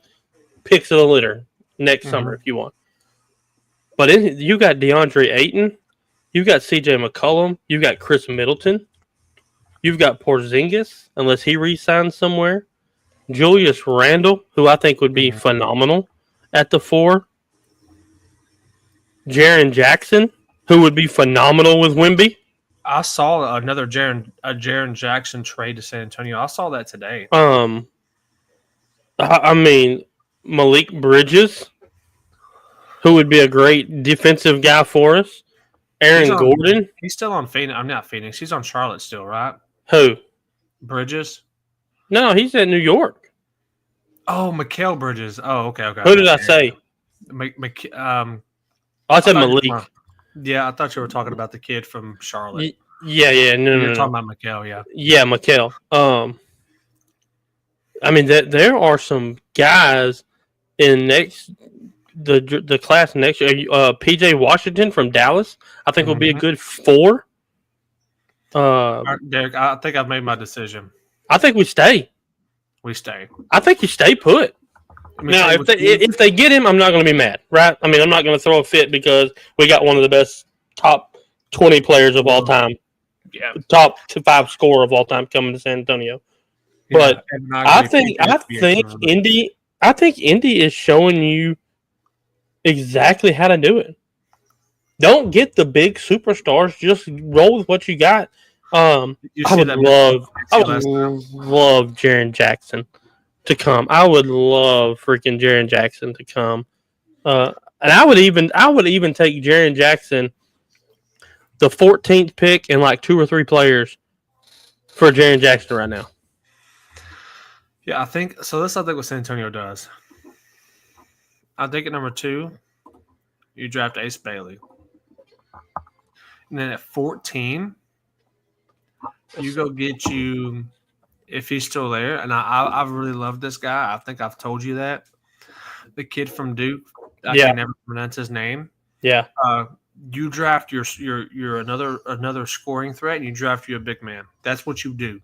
picks of the litter next summer if you want. But you got DeAndre Ayton, you've got CJ McCollum, you've got Chris Middleton, you've got Porzingis, unless he re-signs somewhere, Julius Randle, who I think would be phenomenal at the 4, Jaren Jackson, who would be phenomenal with Wemby. I saw another Jaren Jackson trade to San Antonio. I saw that today. I mean, Malik Bridges, who would be a great defensive guy for us. Aaron Gordon. He's still on Phoenix. I'm not Phoenix. He's on Charlotte still, right? Who? Bridges? No, he's at New York. Oh, Mikal Bridges. Oh, okay. Who did I say? I said Malik. Yeah, I thought you were talking about the kid from Charlotte. Yeah. No. You're talking about Mikal, yeah. Yeah, Mikal. I mean, there are some guys in the class next year. PJ Washington from Dallas, I think will be a good 4. Derek, I think I've made my decision. I think we stay. We stay. I think you stay put. Now, if they get him, I'm not going to be mad, right? I mean, I'm not going to throw a fit because we got one of the best top 20 players of all time. Yeah. Top 5 scorer of all time coming to San Antonio. But I think Indy is showing you exactly how to do it. Don't get the big superstars. Just roll with what you got. I would love Jaren Jackson to come. I would love freaking Jaren Jackson to come. And I would even take Jaren Jackson, the 14th pick, and like 2 or 3 players for Jaren Jackson right now. Yeah, I think so. I think what San Antonio does. I think at number 2, you draft Ace Bailey. And then at 14, you go get you, if he's still there, and I really love this guy. I think I've told you that. The kid from Duke, I can never pronounce his name. Yeah. You draft your another scoring threat, and you draft you a big man. That's what you do.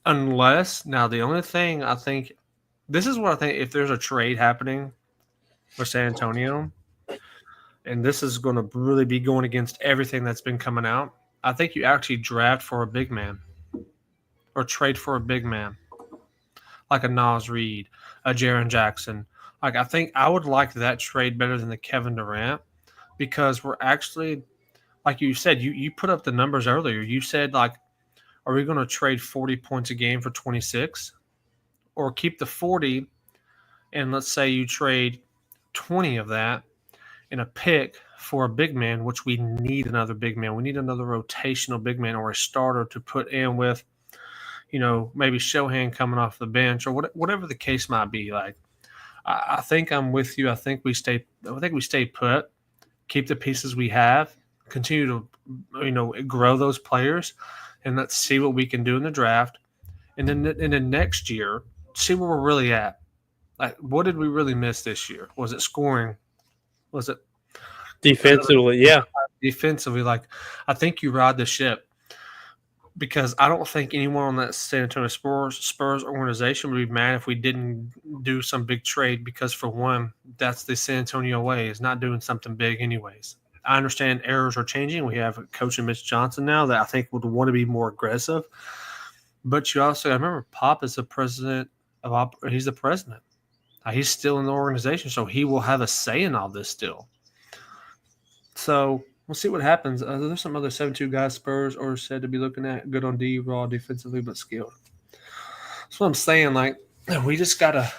Unless, now the only thing I think, this is what I think, if there's a trade happening for San Antonio, and this is going to really be going against everything that's been coming out, I think you actually draft for a big man or trade for a big man, like a Naz Reid, a Jaren Jackson. Like, I think I would like that trade better than the Kevin Durant, because we're actually, like you said, you put up the numbers earlier. You said, like, are we going to trade 40 points a game for 26, or keep the 40, and let's say you trade 20 of that in a pick for a big man, which we need another big man. We need another rotational big man or a starter to put in with, maybe Shohan coming off the bench or whatever the case might be. Like, I think I'm with you. I think we stay put, keep the pieces we have, continue to, grow those players, and let's see what we can do in the draft. And then in the next year, see where we're really at. Like, what did we really miss this year? Was it scoring? Was it Defensively? Yeah. defensively? Like, I think you ride the ship, because I don't think anyone on that San Antonio Spurs organization would be mad if we didn't do some big trade, because, for one, that's the San Antonio way, is not doing something big anyways. I understand errors are changing. We have Coach Mitch Johnson now that I think would want to be more aggressive. But you also got to remember, Pop is the president he's the president. He's still in the organization, so he will have a say in all this still. So we'll see what happens. There's some other 7-2 guys Spurs are said to be looking at. Good on D, raw defensively, but skilled. That's what I'm saying. Like, we just got to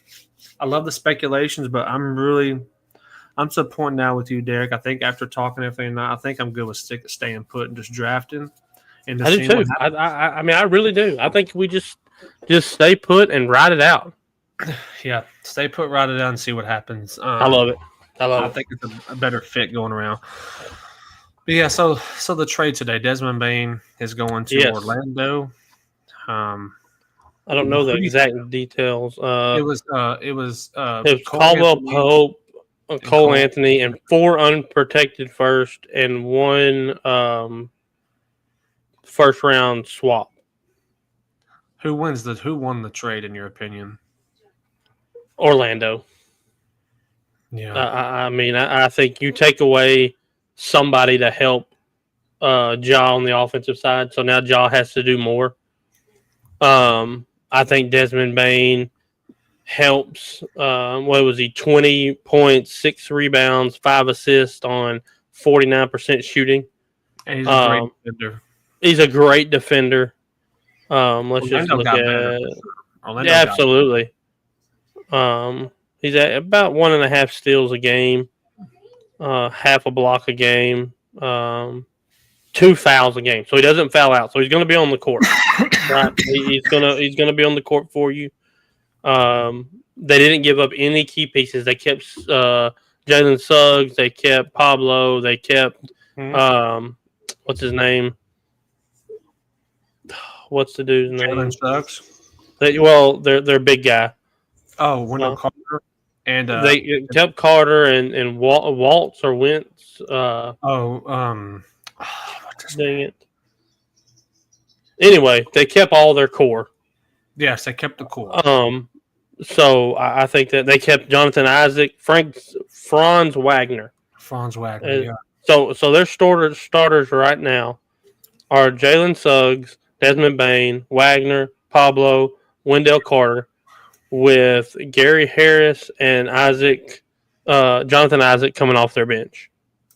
– I love the speculations, but I'm to the point now with you, Derek. I think after talking everything, I think I'm good with staying put and just drafting. And I do too. I mean, I really do. I think we just stay put and ride it out. Yeah, stay put, ride it out, and see what happens. I love it. I think it's a better fit going around. But yeah, so the trade today, Desmond Bain is going to Orlando. I don't know the exact details. It was Caldwell Pope, Cole Anthony, and 4 unprotected first and 1 first round swap. Who won the trade in your opinion? Orlando. Yeah. I mean, I think you take away somebody to help Ja on the offensive side, so now Ja has to do more. I think Desmond Bain helps. What was he? 20 points, 6 rebounds, 5 assists on 49% shooting. And he's a great defender. He's a great defender. Let's just look at. Yeah, absolutely. He's at about 1.5 steals a game, half a block a game, 2 fouls a game. So he doesn't foul out. So he's going to be on the court. Right? He's gonna be on the court for you. They didn't give up any key pieces. They kept Jalen Suggs. They kept Pablo. They kept what's his name? What's the dude's name? Jalen Suggs. Their big guy. Oh, Wendell Carter. And they kept Carter and Waltz or Wentz. Dang it. Anyway, they kept all their core. Yes, they kept the core. So I think that they kept Jonathan Isaac, Franz Wagner. Yeah. So their starters right now are Jalen Suggs, Desmond Bain, Wagner, Pablo, Wendell Carter, with Gary Harris and Jonathan Isaac coming off their bench.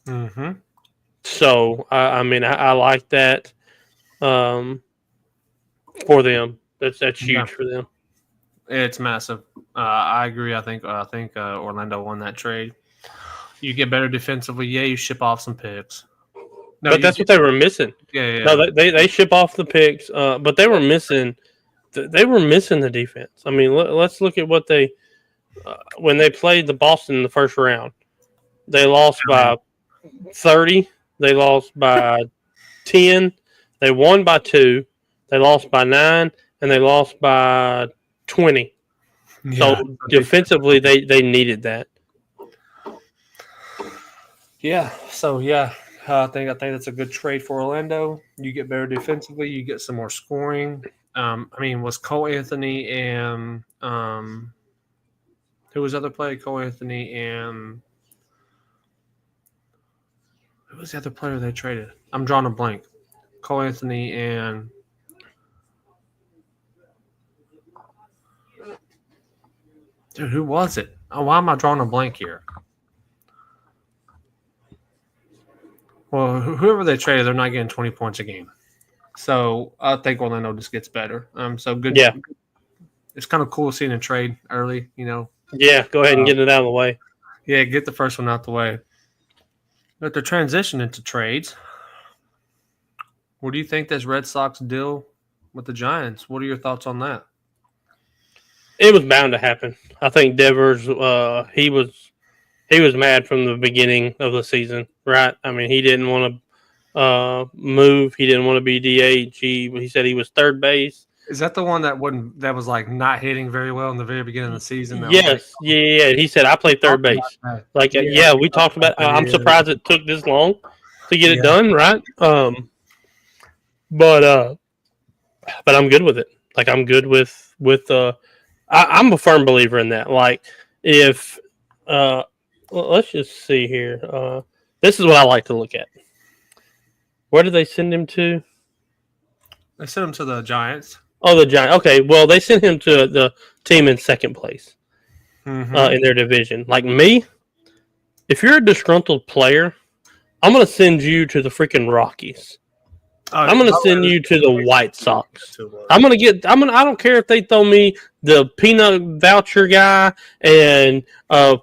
Mm-hmm. So I like that for them. That's huge for them. It's massive. I agree. I think Orlando won that trade. You get better defensively. Yeah, you ship off some picks. No, but that's what they were missing. Yeah. No, they ship off the picks, but they were missing. They were missing the defense. I mean, let's look at what they when they played the Boston in the first round. They lost by 30. They lost by 10. They won by 2. They lost by 9, and they lost by 20. Yeah. So defensively, they needed that. Yeah. So yeah, I think that's a good trade for Orlando. You get better defensively. You get some more scoring. Was Cole Anthony and who was the other player? Cole Anthony and who was the other player they traded? I'm drawing a blank. Cole Anthony and dude, who was it? Oh, why am I drawing a blank here? Well, whoever they traded, they're not getting 20 points a game. So I think Orlando just gets better. So good. Yeah. It's kind of cool seeing a trade early. Yeah, go ahead and get it out of the way. Yeah, get the first one out the way. But the transition into trades. What do you think this Red Sox deal with the Giants? What are your thoughts on that? It was bound to happen. I think Devers, he was mad from the beginning of the season, right? I mean, he didn't want to move. He didn't want to be DH. He said he was third base. Is that the one that was like not hitting very well in the very beginning of the season? Yes, yeah. He said I play third base. Like, yeah, we talked about. I'm surprised it took this long to get it done, right? But I'm good with it. Like, I'm good with. I'm a firm believer in that. Like, if let's just see here. This is what I like to look at. Where did they send him to? They sent him to the Giants. Oh, the Giants. Okay, well, they sent him to the team in second place in their division. Like me, if you're a disgruntled player, I'm going to send you to the freaking Rockies. I'm going to send you to the White Sox. I don't care if they throw me the peanut voucher guy and a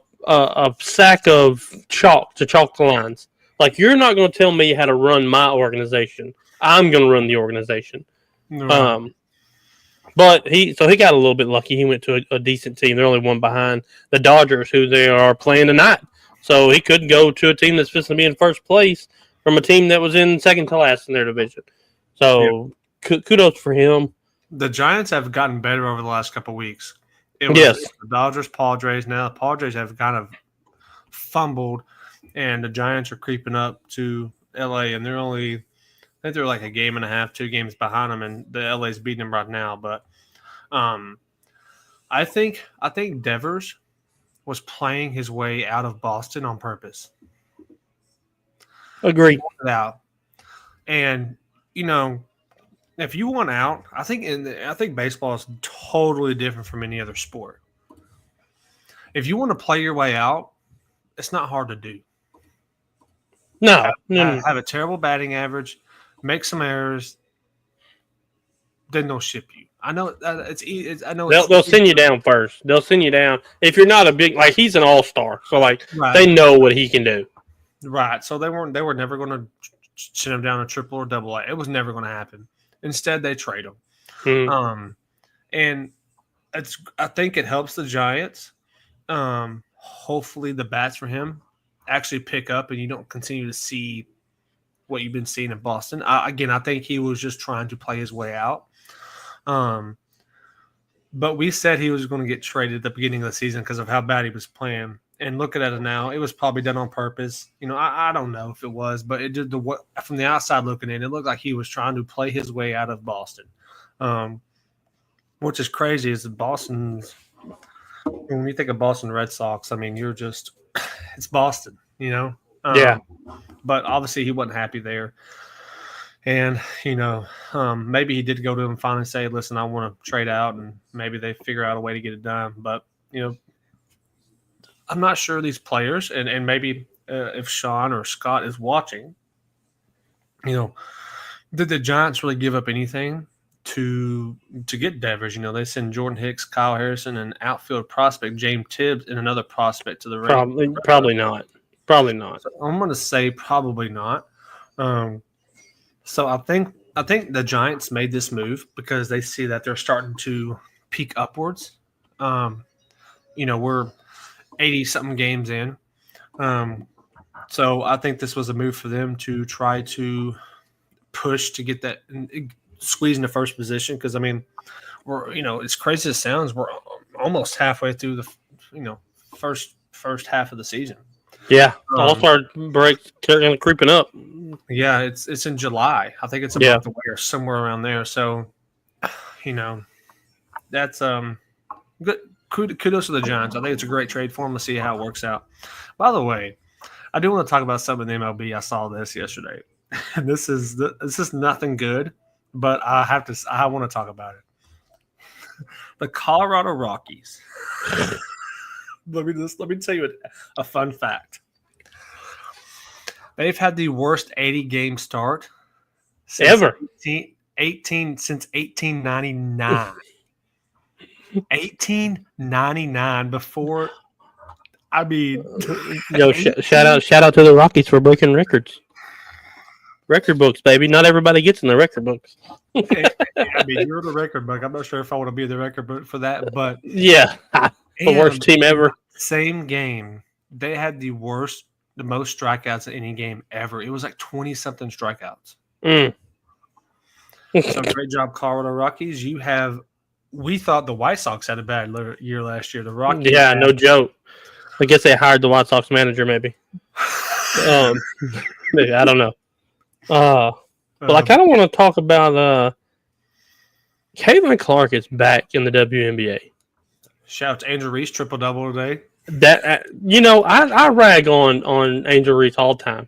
sack of chalk to chalk the lines. Like, you're not going to tell me how to run my organization. I'm going to run the organization. No. But he got a little bit lucky. He went to a decent team. They're only one behind the Dodgers, who they are playing tonight. So he could go to a team that's supposed to be in first place from a team that was in second to last in their division. So kudos for him. The Giants have gotten better over the last couple of weeks. Yes. The Dodgers, Padres. Now the Padres have kind of fumbled, and the Giants are creeping up to LA, and I think they're like a game and a half, 2 games behind them, and the LA's beating them right now. But I think Devers was playing his way out of Boston on purpose. Agreed. Out, and if you want out, I think baseball is totally different from any other sport. If you want to play your way out, it's not hard to do. No. Have a terrible batting average. Make some errors, then they'll ship you. I know they'll send you down first. They'll send you down if you're not a big he's an all-star, so right. They know what he can do. Right. So they were never going to send him down a triple or double A. It was never going to happen. Instead, they trade him. Mm-hmm. And I think it helps the Giants. Hopefully, the bats for him actually pick up, and you don't continue to see what you've been seeing in Boston. I think he was just trying to play his way out. But we said he was going to get traded at the beginning of the season because of how bad he was playing. And looking at it now, it was probably done on purpose. I don't know if it was, but it did from the outside looking in, it looked like he was trying to play his way out of Boston. Which is crazy is Boston's – when you think of Boston Red Sox, I mean, it's Boston, Yeah. But obviously he wasn't happy there. And, maybe he did go to him and finally say, listen, I want to trade out, and maybe they figure out a way to get it done. But, I'm not sure these players, and maybe if Sean or Scott is watching, did the Giants really give up anything to get Devers? They send Jordan Hicks, Kyle Harrison, and outfield prospect James Tibbs, and another prospect to the Rangers. Probably not. Probably not. So I'm going to say probably not. So I think the Giants made this move because they see that they're starting to peak upwards. We're 80-something games in. So I think this was a move for them to try to push to get that squeeze into first position because, I mean, we're as crazy as it sounds, we're almost halfway through the first half of the season. Yeah, All-Star break creeping up. Yeah, it's in July. I think it's a month away or somewhere around there. So, that's good. Kudos to the Giants. I think it's a great trade for them. We'll see how it works out. By the way, I do want to talk about something in the MLB. I saw this yesterday. This is nothing good, but I want to talk about it. The Colorado Rockies. Let me tell you a fun fact. They've had the worst 80-game start Ever. 18 since 1899. 1899 before. I mean, Yo, shout out to the Rockies for breaking records. Record books, baby. Not everybody gets in the record books. I mean, you're the record book. I'm not sure if I want to be the record book for that, but Yeah, the worst team ever. same game, they had the most strikeouts in any game ever. It was like 20-something strikeouts. So great job, Colorado Rockies. We thought the White Sox had a bad year last year. The Rockies, Yeah, no joke. I guess they hired the White Sox manager, maybe. Maybe, I don't know. But I kind of want to talk about Caitlin Clark is back in the WNBA. Shout out to Angel Reese, triple-double today. That I rag on Angel Reese all the time.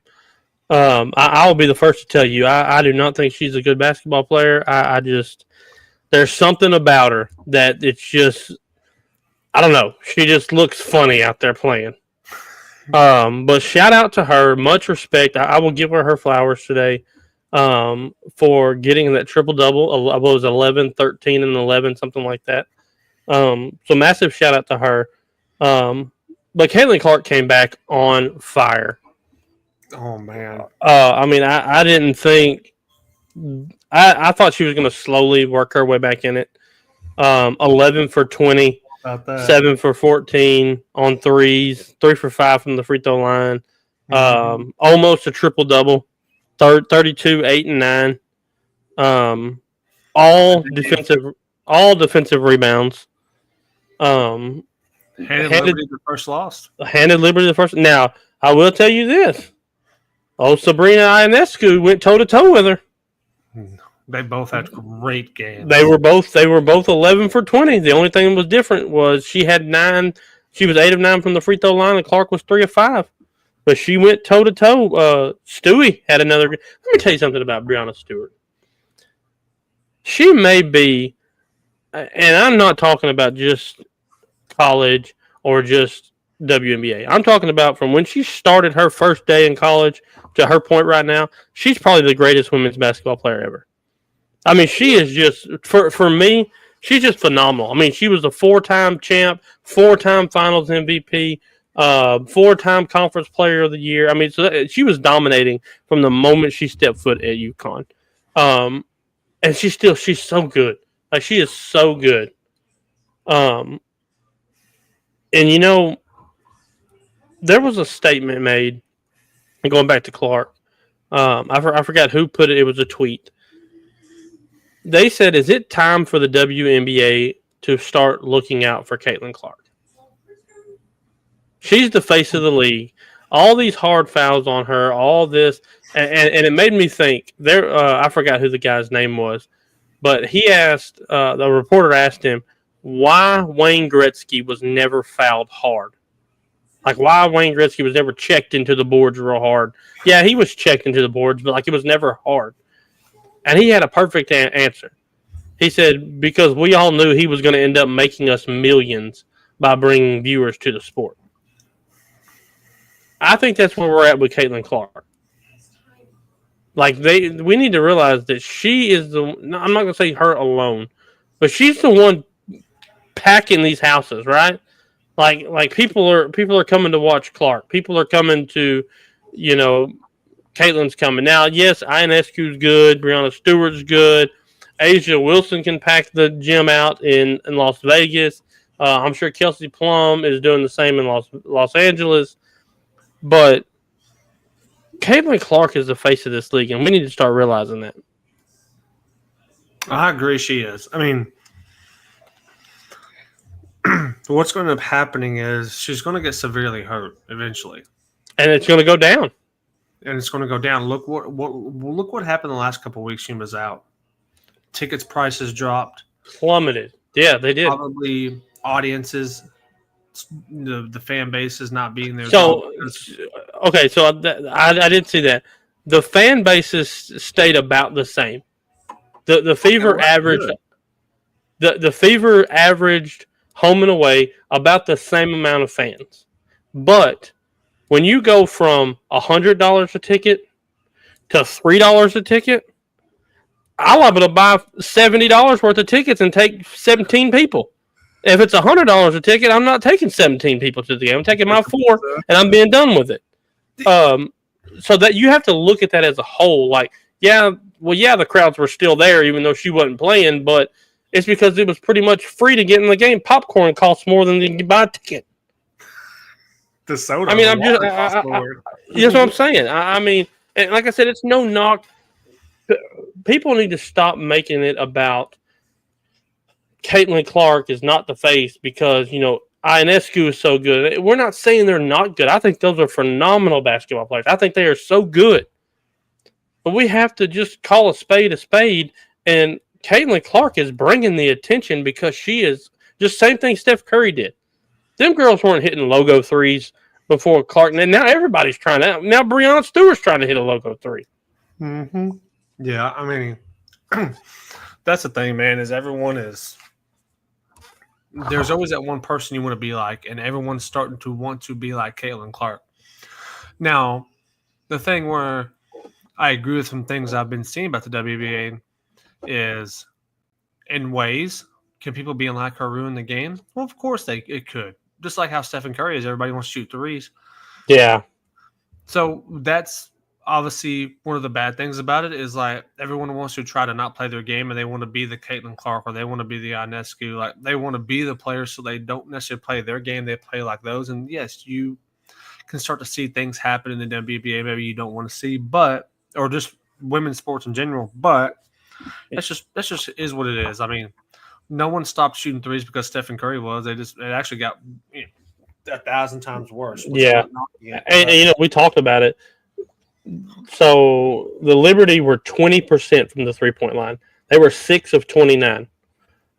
I will be the first to tell you I do not think she's a good basketball player. I just there's something about her that it's just I don't know. She just looks funny out there playing. But shout out to her. Much respect. I will give her flowers today for getting that triple-double. I was 11, 13, and 11, something like that. So massive shout out to her. But Caitlin Clark came back on fire. Oh, man. I mean, I didn't think – I thought she was going to slowly work her way back in it. 11 for 20. 7 for 14 on threes, 3 for 5 from the free throw line. Almost a triple-double, 32, 8, and 9. All defensive rebounds. Handed Liberty the first loss. Handed Liberty the first. Now, I will tell you this. Sabrina Ionescu went toe-to-toe with her. They both had great games. They were both 11 for 20. The only thing that was different was she had 9. She was 8 of 9 from the free throw line, and Clark was 3 of 5. But she went toe to toe. Stewie had another. Let me tell you something about Breanna Stewart. She may be, and I'm not talking about just college or just WNBA. I'm talking about from when she started her first day in college to her point right now. She's probably the greatest women's basketball player ever. I mean, she is just, for me, she's just phenomenal. I mean, she was a 4-time champ, 4-time finals MVP, 4-time conference player of the year. I mean, she was dominating from the moment she stepped foot at UConn. And she's so good. Like, she is so good. And, there was a statement made, and going back to Clark, I forgot who put it. It was a tweet. They said, is it time for the WNBA to start looking out for Caitlin Clark? She's the face of the league. All these hard fouls on her, all this, and it made me think. I forgot who the guy's name was, but he asked, the reporter asked him, why Wayne Gretzky was never fouled hard. Like, why Wayne Gretzky was never checked into the boards real hard. Yeah, he was checked into the boards, but, like, it was never hard. And he had a perfect answer. He said, because we all knew he was going to end up making us millions by bringing viewers to the sport. I think that's where we're at with Caitlin Clark. Like, we need to realize that she is I'm not going to say her alone, but she's the one packing these houses, right? Like people are coming to watch Clark. People are coming to, Caitlin's coming. Now, yes, Ionescu's good. Breanna Stewart's good. Asia Wilson can pack the gym out in Las Vegas. I'm sure Kelsey Plum is doing the same in Los Angeles. But Caitlin Clark is the face of this league, and we need to start realizing that. I agree she is. I mean, what's going to end up happening is she's going to get severely hurt eventually. And it's going to go down. And it's going to go down. Look what happened the last couple of weeks she was out. Tickets prices dropped. Plummeted. Yeah, they did. Probably audiences, the fan base is not being there. So, okay, so I did see that. The fan bases stayed about the same. The Fever averaged the Fever averaged home and away about the same amount of fans. But When you go from $100 a ticket to $3 a ticket, I'm liable to buy $70 worth of tickets and take 17 people. If it's $100 a ticket, I'm not taking 17 people to the game. I'm taking my 4, and I'm being done with it. So that you have to look at that as a whole. Like, the crowds were still there, even though she wasn't playing, but it's because it was pretty much free to get in the game. Popcorn costs more than you can buy a ticket. The soda. I mean, that's what I'm saying. I mean, and like I said, it's no knock. People need to stop making it about Caitlin Clark is not the face because, Ionescu is so good. We're not saying they're not good. I think those are phenomenal basketball players. I think they are so good. But we have to just call a spade, and Caitlin Clark is bringing the attention because she is just same thing Steph Curry did. Them girls weren't hitting logo threes before Clark, and now everybody's trying to. Now Breonna Stewart's trying to hit a logo three. Mm-hmm. Yeah, I mean, that's the thing, man, is everyone is – there's always that one person you want to be like, and everyone's starting to want to be like Caitlin Clark. Now, the thing where I agree with some things I've been seeing about the WBA is in ways, can people being like her ruin the game? Well, of course it could. Just like how Stephen Curry is, everybody wants to shoot threes. Yeah. So that's obviously one of the bad things about it is like everyone wants to try to not play their game and they want to be the Caitlin Clark or they want to be the Ionescu. Like they want to be the players so they don't necessarily play their game. They play like those. And yes, you can start to see things happen in the WBA maybe you don't want to see, or just women's sports in general. But that's just is what it is. I mean, no one stopped shooting threes because Stephen Curry was. It actually got 1,000 times worse. Yeah. And we talked about it. So the Liberty were 20% from the 3-point line. They were 6 of 29.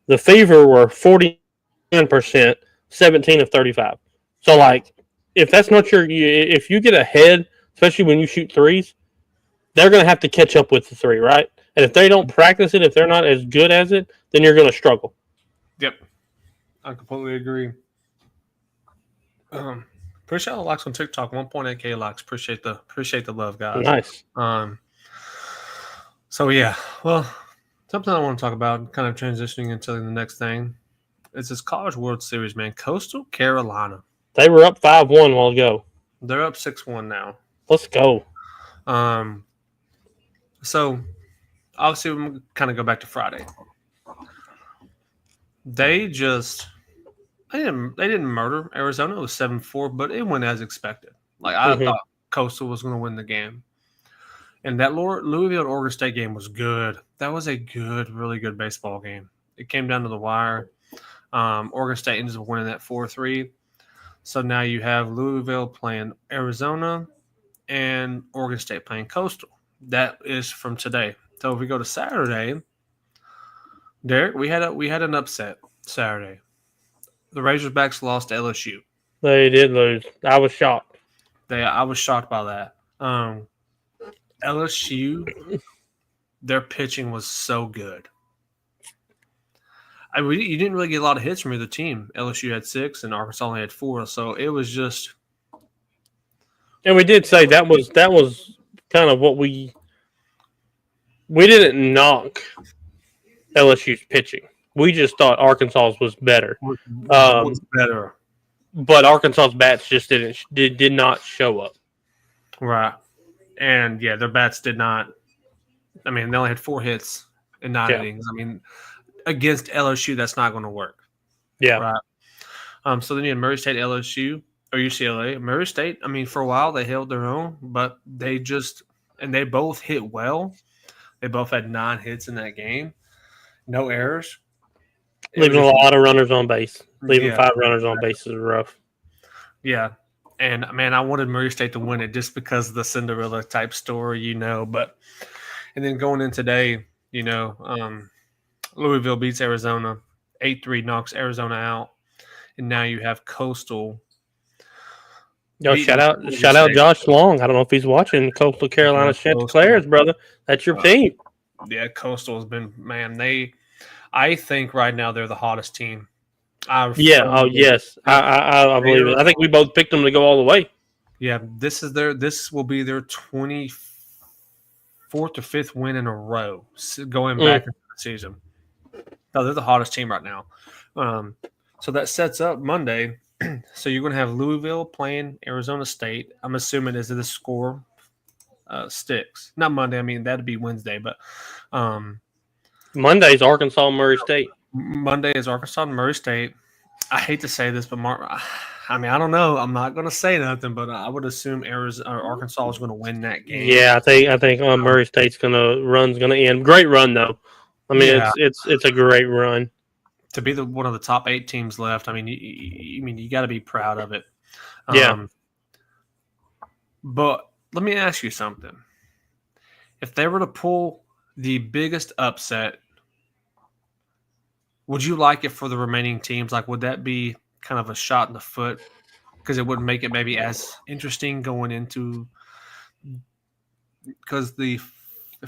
The Fever were 49%, 17 of 35. So, like, if that's not if you get ahead, especially when you shoot threes, they're going to have to catch up with the three, right? And if they don't practice it, if they're not as good as it, then you're going to struggle. Yep. I completely agree. Appreciate all the likes on TikTok. 1.8K likes. Appreciate the love, guys. Nice. So yeah, well, something I want to talk about, kind of transitioning into the next thing, is this College World Series, man. Coastal Carolina. They were up 5-1 a while ago. They're up 6-1 now. Let's go. So obviously we're gonna kind of go back to Friday. They didn't murder Arizona. It was 7-4, but it went as expected. Like I thought Coastal was going to win the game. And that Louisville and Oregon State game was good. That was a really good baseball game. It came down to the wire. Oregon State ended up winning that 4-3. So now you have Louisville playing Arizona and Oregon State playing Coastal. That is from today. So if we go to Saturday, Derek, we had an upset Saturday. The Razorbacks lost to LSU. They did lose. I was shocked. I was shocked by that. LSU, their pitching was so good. You didn't really get a lot of hits from either team. LSU had 6 and Arkansas only had 4. So it was just. And we did say that was kind of what we didn't knock LSU's pitching. We just thought Arkansas's was better. But Arkansas's bats just did not show up. Right. And yeah, their bats did not. I mean, they only had 4 hits in 9 innings. I mean, against LSU, that's not going to work. Yeah. Right. So then you had Murray State, LSU, or UCLA. Murray State, I mean, for a while they held their own, but they both hit well. They both had 9 hits in that game. No errors. Leaving a lot of runners on base. Leaving 5 runners on base is rough. Yeah. And, man, I wanted Murray State to win it just because of the Cinderella type story, But and then going in today, Louisville beats Arizona. 8-3 knocks Arizona out. And now you have Coastal. Shout out Josh Long. I don't know if he's watching Coastal Carolina Chanticleers, brother. That's your team. Yeah, Coastal has been, man, I think right now they're the hottest team. Yes. I believe it. I think we both picked them to go all the way. Yeah, this will be their 24th or 5th win in a row going back into the season. No, they're the hottest team right now. So that sets up Monday. So you're going to have Louisville playing Arizona State. I'm assuming as the score sticks. Not Monday. I mean, that'd be Wednesday, but Monday's Arkansas Murray State. Monday is Arkansas and Murray State. I hate to say this, but I mean, I don't know. I'm not going to say nothing, but I would assume Arkansas is going to win that game. Yeah, I think Murray State's run's gonna end. Great run though. I mean, Yeah. it's a great run. To be one of the top 8 teams left, I mean, you got to be proud of it. Yeah. But let me ask you something. If they were to pull the biggest upset, would you like it for the remaining teams? Like, would that be kind of a shot in the foot? Because it wouldn't make it maybe as interesting going into – because if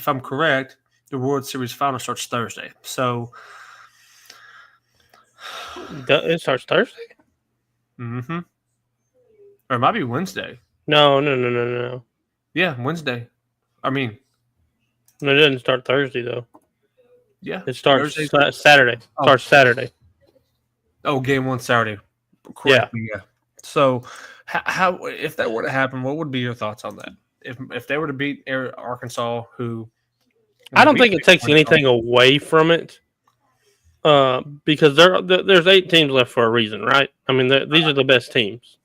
I'm correct, the World Series final starts Thursday. So – It starts Thursday? or it might be Wednesday. No. Yeah, Wednesday. I mean, No, it doesn't start Thursday though. yeah. It starts Thursday. Saturday. Oh. Starts Saturday. Oh, game 1 Saturday. Correct. Yeah. So, how if that were to happen, what would be your thoughts on that? If they were to beat Arkansas, who I don't think it takes anything away from it, because there's 8 teams left for a reason, right? I mean, these are the best teams.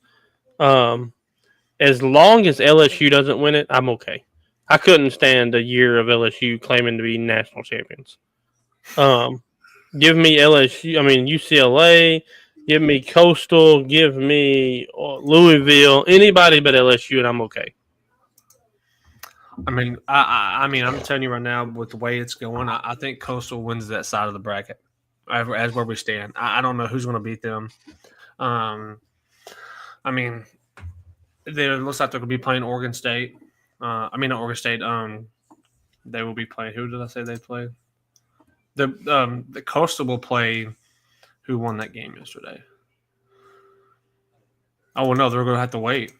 As long as LSU doesn't win it, I'm okay. I couldn't stand a year of LSU claiming to be national champions. Give me LSU. I mean UCLA. Give me Coastal. Give me Louisville. Anybody but LSU, and I'm okay. I mean, I mean, I'm telling you right now, with the way it's going, I think Coastal wins that side of the bracket, as where we stand. I don't know who's going to beat them. I mean, it looks like they're going to be playing Oregon State. Not Oregon State. They will be playing. Who did I say they play? The Coastal will play. Who won that game yesterday? Oh well, no, they're going to have to wait.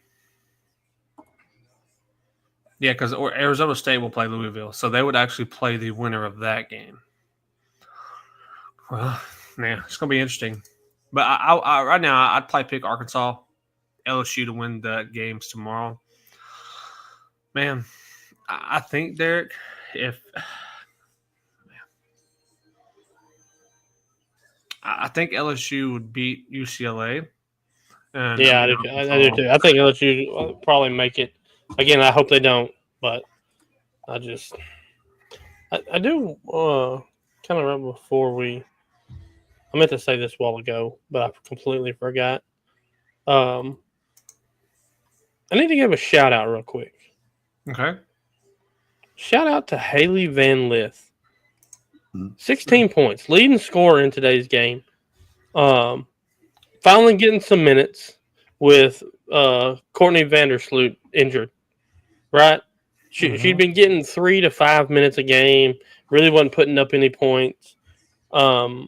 Yeah, because Arizona State will play Louisville, so they would actually play the winner of that game. Well, man, it's going to be interesting. But I right now, I'd probably pick Arkansas, LSU to win the games tomorrow. Man, I think, Derek, I think LSU would beat UCLA. And Yeah, I do too. I think LSU will probably make it. Again, I hope they don't, but I do kind of remember before I meant to say this a while ago, but I completely forgot. I need to give a shout out real quick. Okay. Shout out to Haley Van Lith. 16 points, leading scorer in today's game. Finally getting some minutes with Courtney Vandersloot injured. Right? She'd been getting 3 to 5 minutes a game. Really wasn't putting up any points. I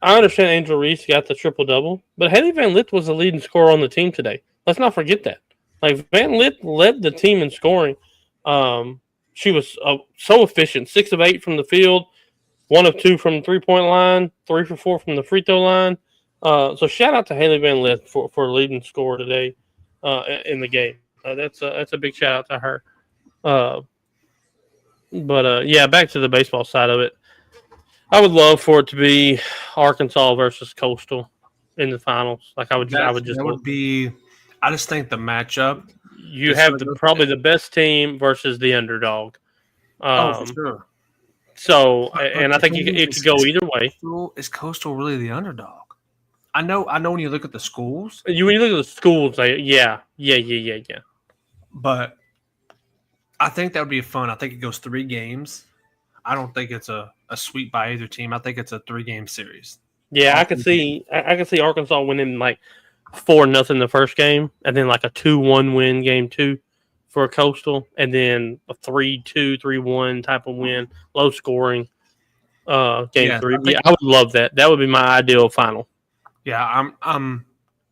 understand Angel Reese got the triple-double, but Haley Van Lith was the leading scorer on the team today. Let's not forget that. Like, Van Lith led the team in scoring. She was so efficient. 6 of 8 from the field, 1 of 2 from the three-point line, 3 for 4 from the free throw line. So shout out to Haley Van Lith for leading scorer today in the game. That's a big shout out to her. But back to the baseball side of it. I would love for it to be Arkansas versus Coastal in the finals. Like I would be. I just think the matchup. You have probably the best team versus the underdog. For sure. So, and I think it could go either way. Is Coastal really the underdog? I know. When you look at the schools, when you look at the schools, yeah. But I think that would be fun. I think it goes 3 games. I don't think it's a sweep by either team. I think it's a 3-game series. Yeah, I could see Arkansas winning like 4-0 the first game, and then like a 2-1 win game 2 for a Coastal, and then a 3-2, 3-1 type of win, low scoring game 3. I would love that. That would be my ideal final. Yeah, I'm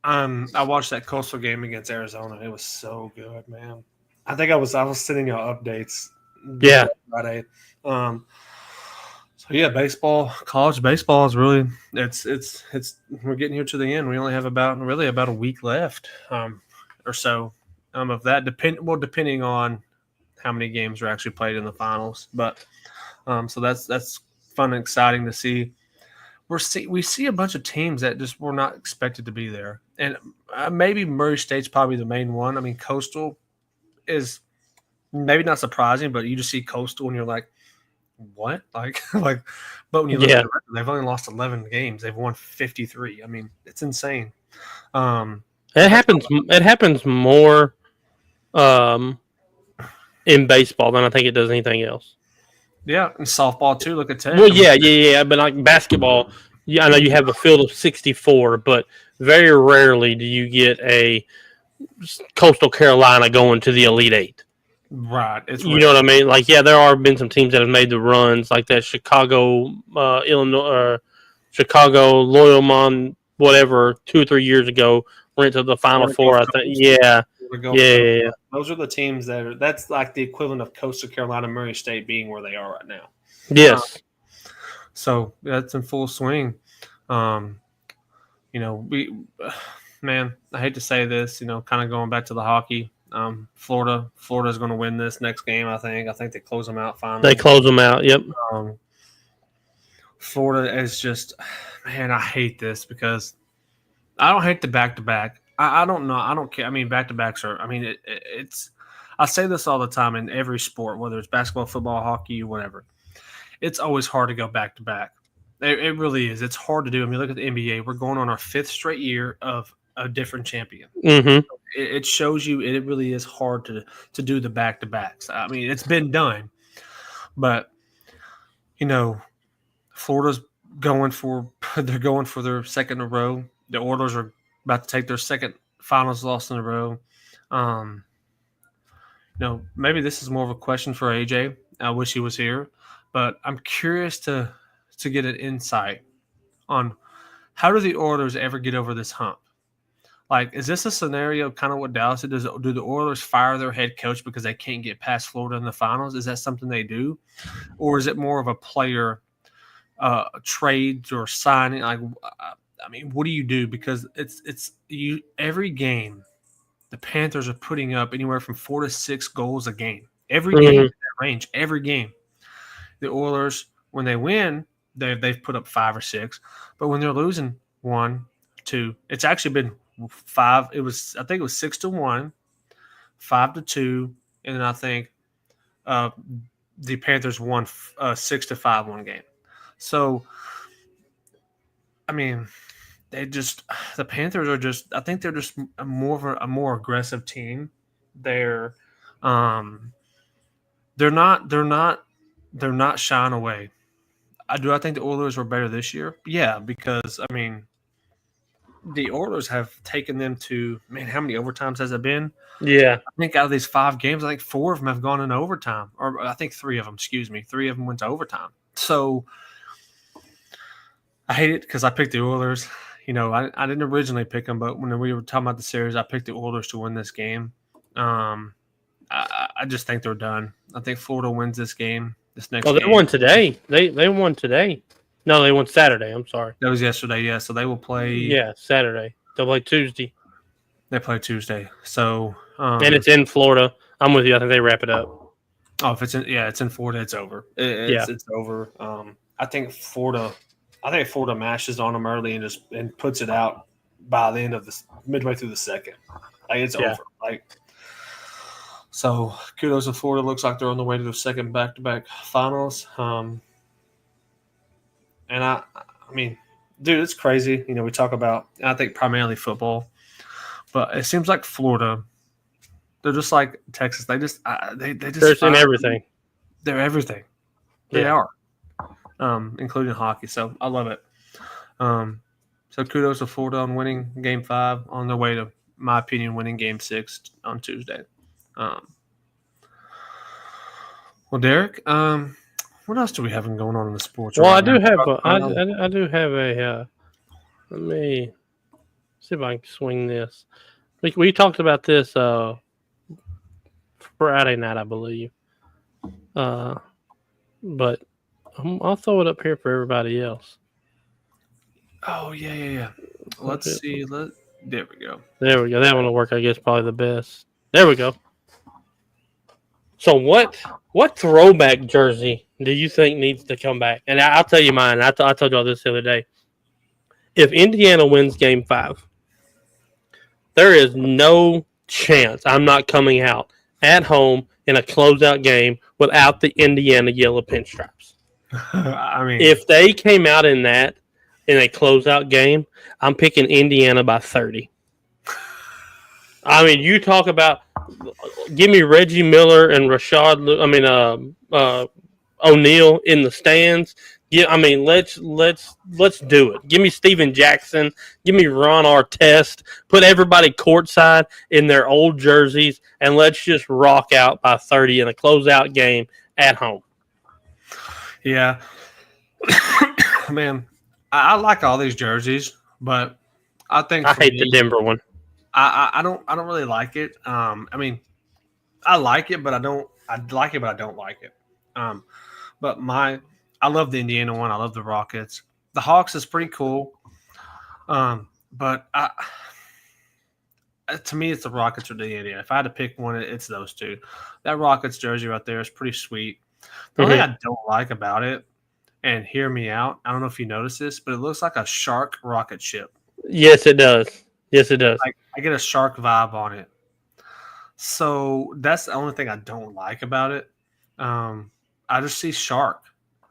I watched that Coastal game against Arizona. It was so good, man. I think I was sending y'all updates. Yeah. Friday. So yeah, college baseball is really it's we're getting here to the end. We only have about a week left, or so, of that. Depending on how many games are actually played in the finals, but so that's fun and exciting to see. We see a bunch of teams that just were not expected to be there, and maybe Murray State's probably the main one. I mean, Coastal is maybe not surprising, but you just see Coastal and you're like, what? Like, but when you look at the record, they've only lost 11 games. They've won 53. I mean, it's insane. It happens more in baseball than I think it does anything else. Yeah, and softball too. Look at Tech. Well, yeah. But like basketball, I know you have a field of 64, but very rarely do you get a Coastal Carolina going to the Elite Eight. Right. You know what I mean? Like, yeah, there have been some teams that have made the runs, like that Chicago, Illinois, Chicago, Loyalmont, whatever, 2 or 3 years ago, went to the Final Four. I think. Yeah. Those are the teams that's like the equivalent of Coastal Carolina, Murray State being where they are right now. Yes. So that's in full swing. Man, I hate to say this, kind of going back to the hockey. Florida's going to win this next game. I think they close them out finally. They close them out. Yep. Florida is just, man, I hate this because I don't hate the back-to-back. I don't know. I don't care. I mean, back-to-backs are. I mean, it's. I say this all the time in every sport, whether it's basketball, football, hockey, whatever. It's always hard to go back-to-back. It really is. It's hard to do. I mean, look at the NBA. We're going on our 5th straight year of a different champion. Mm-hmm. It shows you it really is hard to do the back-to-backs. I mean, it's been done, but Florida's going for their second in a row. The Oilers are about to take their second finals loss in a row. Maybe this is more of a question for AJ. I wish he was here, but I'm curious to get an insight on how do the Oilers ever get over this hump? Like, is this a scenario kind of what Dallas did? Do the Oilers fire their head coach because they can't get past Florida in the finals? Is that something they do? Or is it more of a player trades or signing? Like, I mean, what do you do? Because it's every game, the Panthers are putting up anywhere from 4 to 6 goals a game. Every game in that range. Every game. The Oilers, when they win, they've put up 5 or 6. But when they're losing 1, 2, it's actually been 5. I think it was 6-1, 5-2, and then I think the Panthers won 6-5 one game. So, I mean, the Panthers are just. I think they're just a more aggressive team. They're not shying away. I think the Oilers were better this year. Yeah, because I mean, the Oilers have taken them to, man, how many overtimes has it been? Yeah. I think out of these 5 games, I think 4 of them have gone into overtime. Or I think 3 of them, 3 of them went to overtime. So I hate it because I picked the Oilers. I didn't originally pick them, but when we were talking about the series, I picked the Oilers to win this game. I just think they're done. I think Florida wins this game, this next game. They won today. They won today. No, they won Saturday. I'm sorry. That was yesterday, yeah. So they will play. Yeah, Saturday. They'll play Tuesday. They play Tuesday. So and it's in Florida. I'm with you. I think they wrap it up. Oh, if it's in Florida, it's over. It's over. I think Florida mashes on them early and puts it out by the end of midway through the second. Like, it's over. Like, so kudos to Florida. Looks like they're on the way to the second back-to-back finals. And I mean, dude, it's crazy. We talk about, I think, primarily football, but it seems like Florida, they're just like Texas. They just they're in everything. They're everything. They are, including hockey. So I love it. So kudos to Florida on winning Game 5, on their way to, my opinion, winning Game 6 on Tuesday. Well, Derek, what else do we have going on in the sports? Well, I do have a. Let me See if I can swing this. We talked about this Friday night, I believe. But I'll throw it up here for everybody else. Oh yeah. Let's see. There we go. There we go. That one will work, I guess, probably the best. There we go. So what throwback jersey do you think needs to come back? And I'll tell you mine. I told y'all this the other day. If Indiana wins Game 5, there is no chance I'm not coming out at home in a closeout game without the Indiana yellow pinstripes. I mean, If they came out in that in a closeout game, I'm picking Indiana by 30. I mean, you talk about give me Reggie Miller and O'Neal in the stands. Yeah, I mean, let's do it. Give me Steven Jackson. Give me Ron Artest. Put everybody courtside in their old jerseys, and let's just rock out by 30 in a closeout game at home. yeah, man, I like all these jerseys, but I think I hate the Denver one. I don't really like it. I mean, I like it, but I don't. I like it, but I don't like it. But I love the Indiana one. I love the Rockets. The Hawks is pretty cool. But to me, it's the Rockets or the Indiana. If I had to pick one, it's those two. That Rockets jersey right there is pretty sweet. The only thing I don't like about it, and hear me out, I don't know if you noticed this, but it looks like a shark rocket ship. Yes, it does. Yes, it does. Like I get a shark vibe on it. So that's the only thing I don't like about it. I just see shark.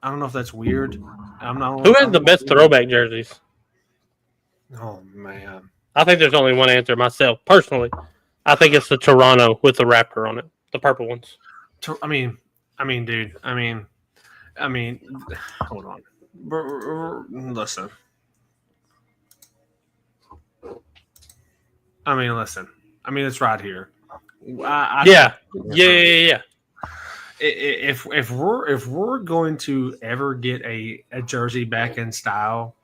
I don't know if that's weird. Who has the best throwback jerseys? Oh man, I think there's only one answer myself, personally. I think it's the Toronto with the Raptor on it, the purple ones. I mean, dude. I mean, hold on. Listen. Listen. It's right here. Yeah. If we're going to ever get a jersey back in style,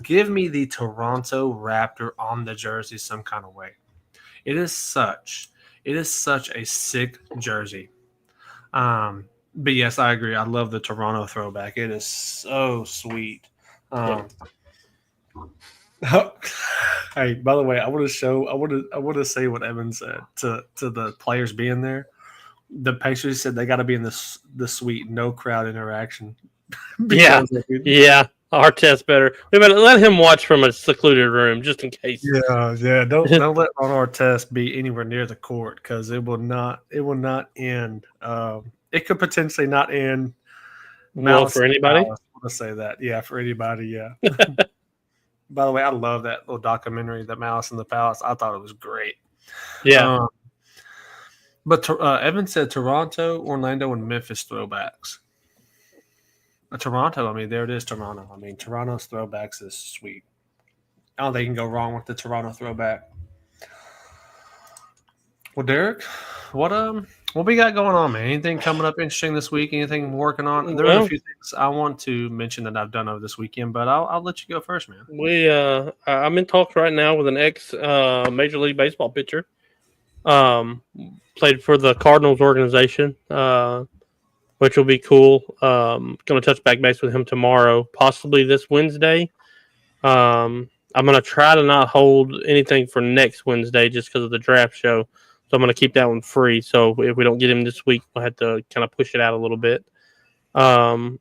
give me the Toronto Raptor on the jersey some kind of way. It is such a sick jersey. But yes, I agree. I love the Toronto throwback. It is so sweet. Hey, by the way, I want to say what Evan said to the players being there. The Pacers said they got to be in the suite, no crowd interaction. Yeah. Artest better. We better let him watch from a secluded room just in case. Yeah. Don't let Ron Artest be anywhere near the court because it will not end. It could potentially not end. Well, for anybody. I want to say that. Yeah, for anybody. Yeah. By the way, I love that little documentary, The Malice in the Palace. I thought it was great. Yeah. But Evan said Toronto, Orlando, and Memphis throwbacks. Toronto, there it is, Toronto. Toronto's throwbacks is sweet. I don't think you can go wrong with the Toronto throwback. Well, Derek, what we got going on, man? Anything coming up interesting this week? Anything working on? There are a few things I want to mention that I've done over this weekend, but I'll let you go first, man. I'm in talks right now with an ex Major League Baseball pitcher. Played for the Cardinals organization, which will be cool. Going to touch back base with him tomorrow, possibly this Wednesday. I'm going to try to not hold anything for next Wednesday just because of the draft show. So I'm going to keep that one free. So if we don't get him this week, we'll have to kind of push it out a little bit. Talking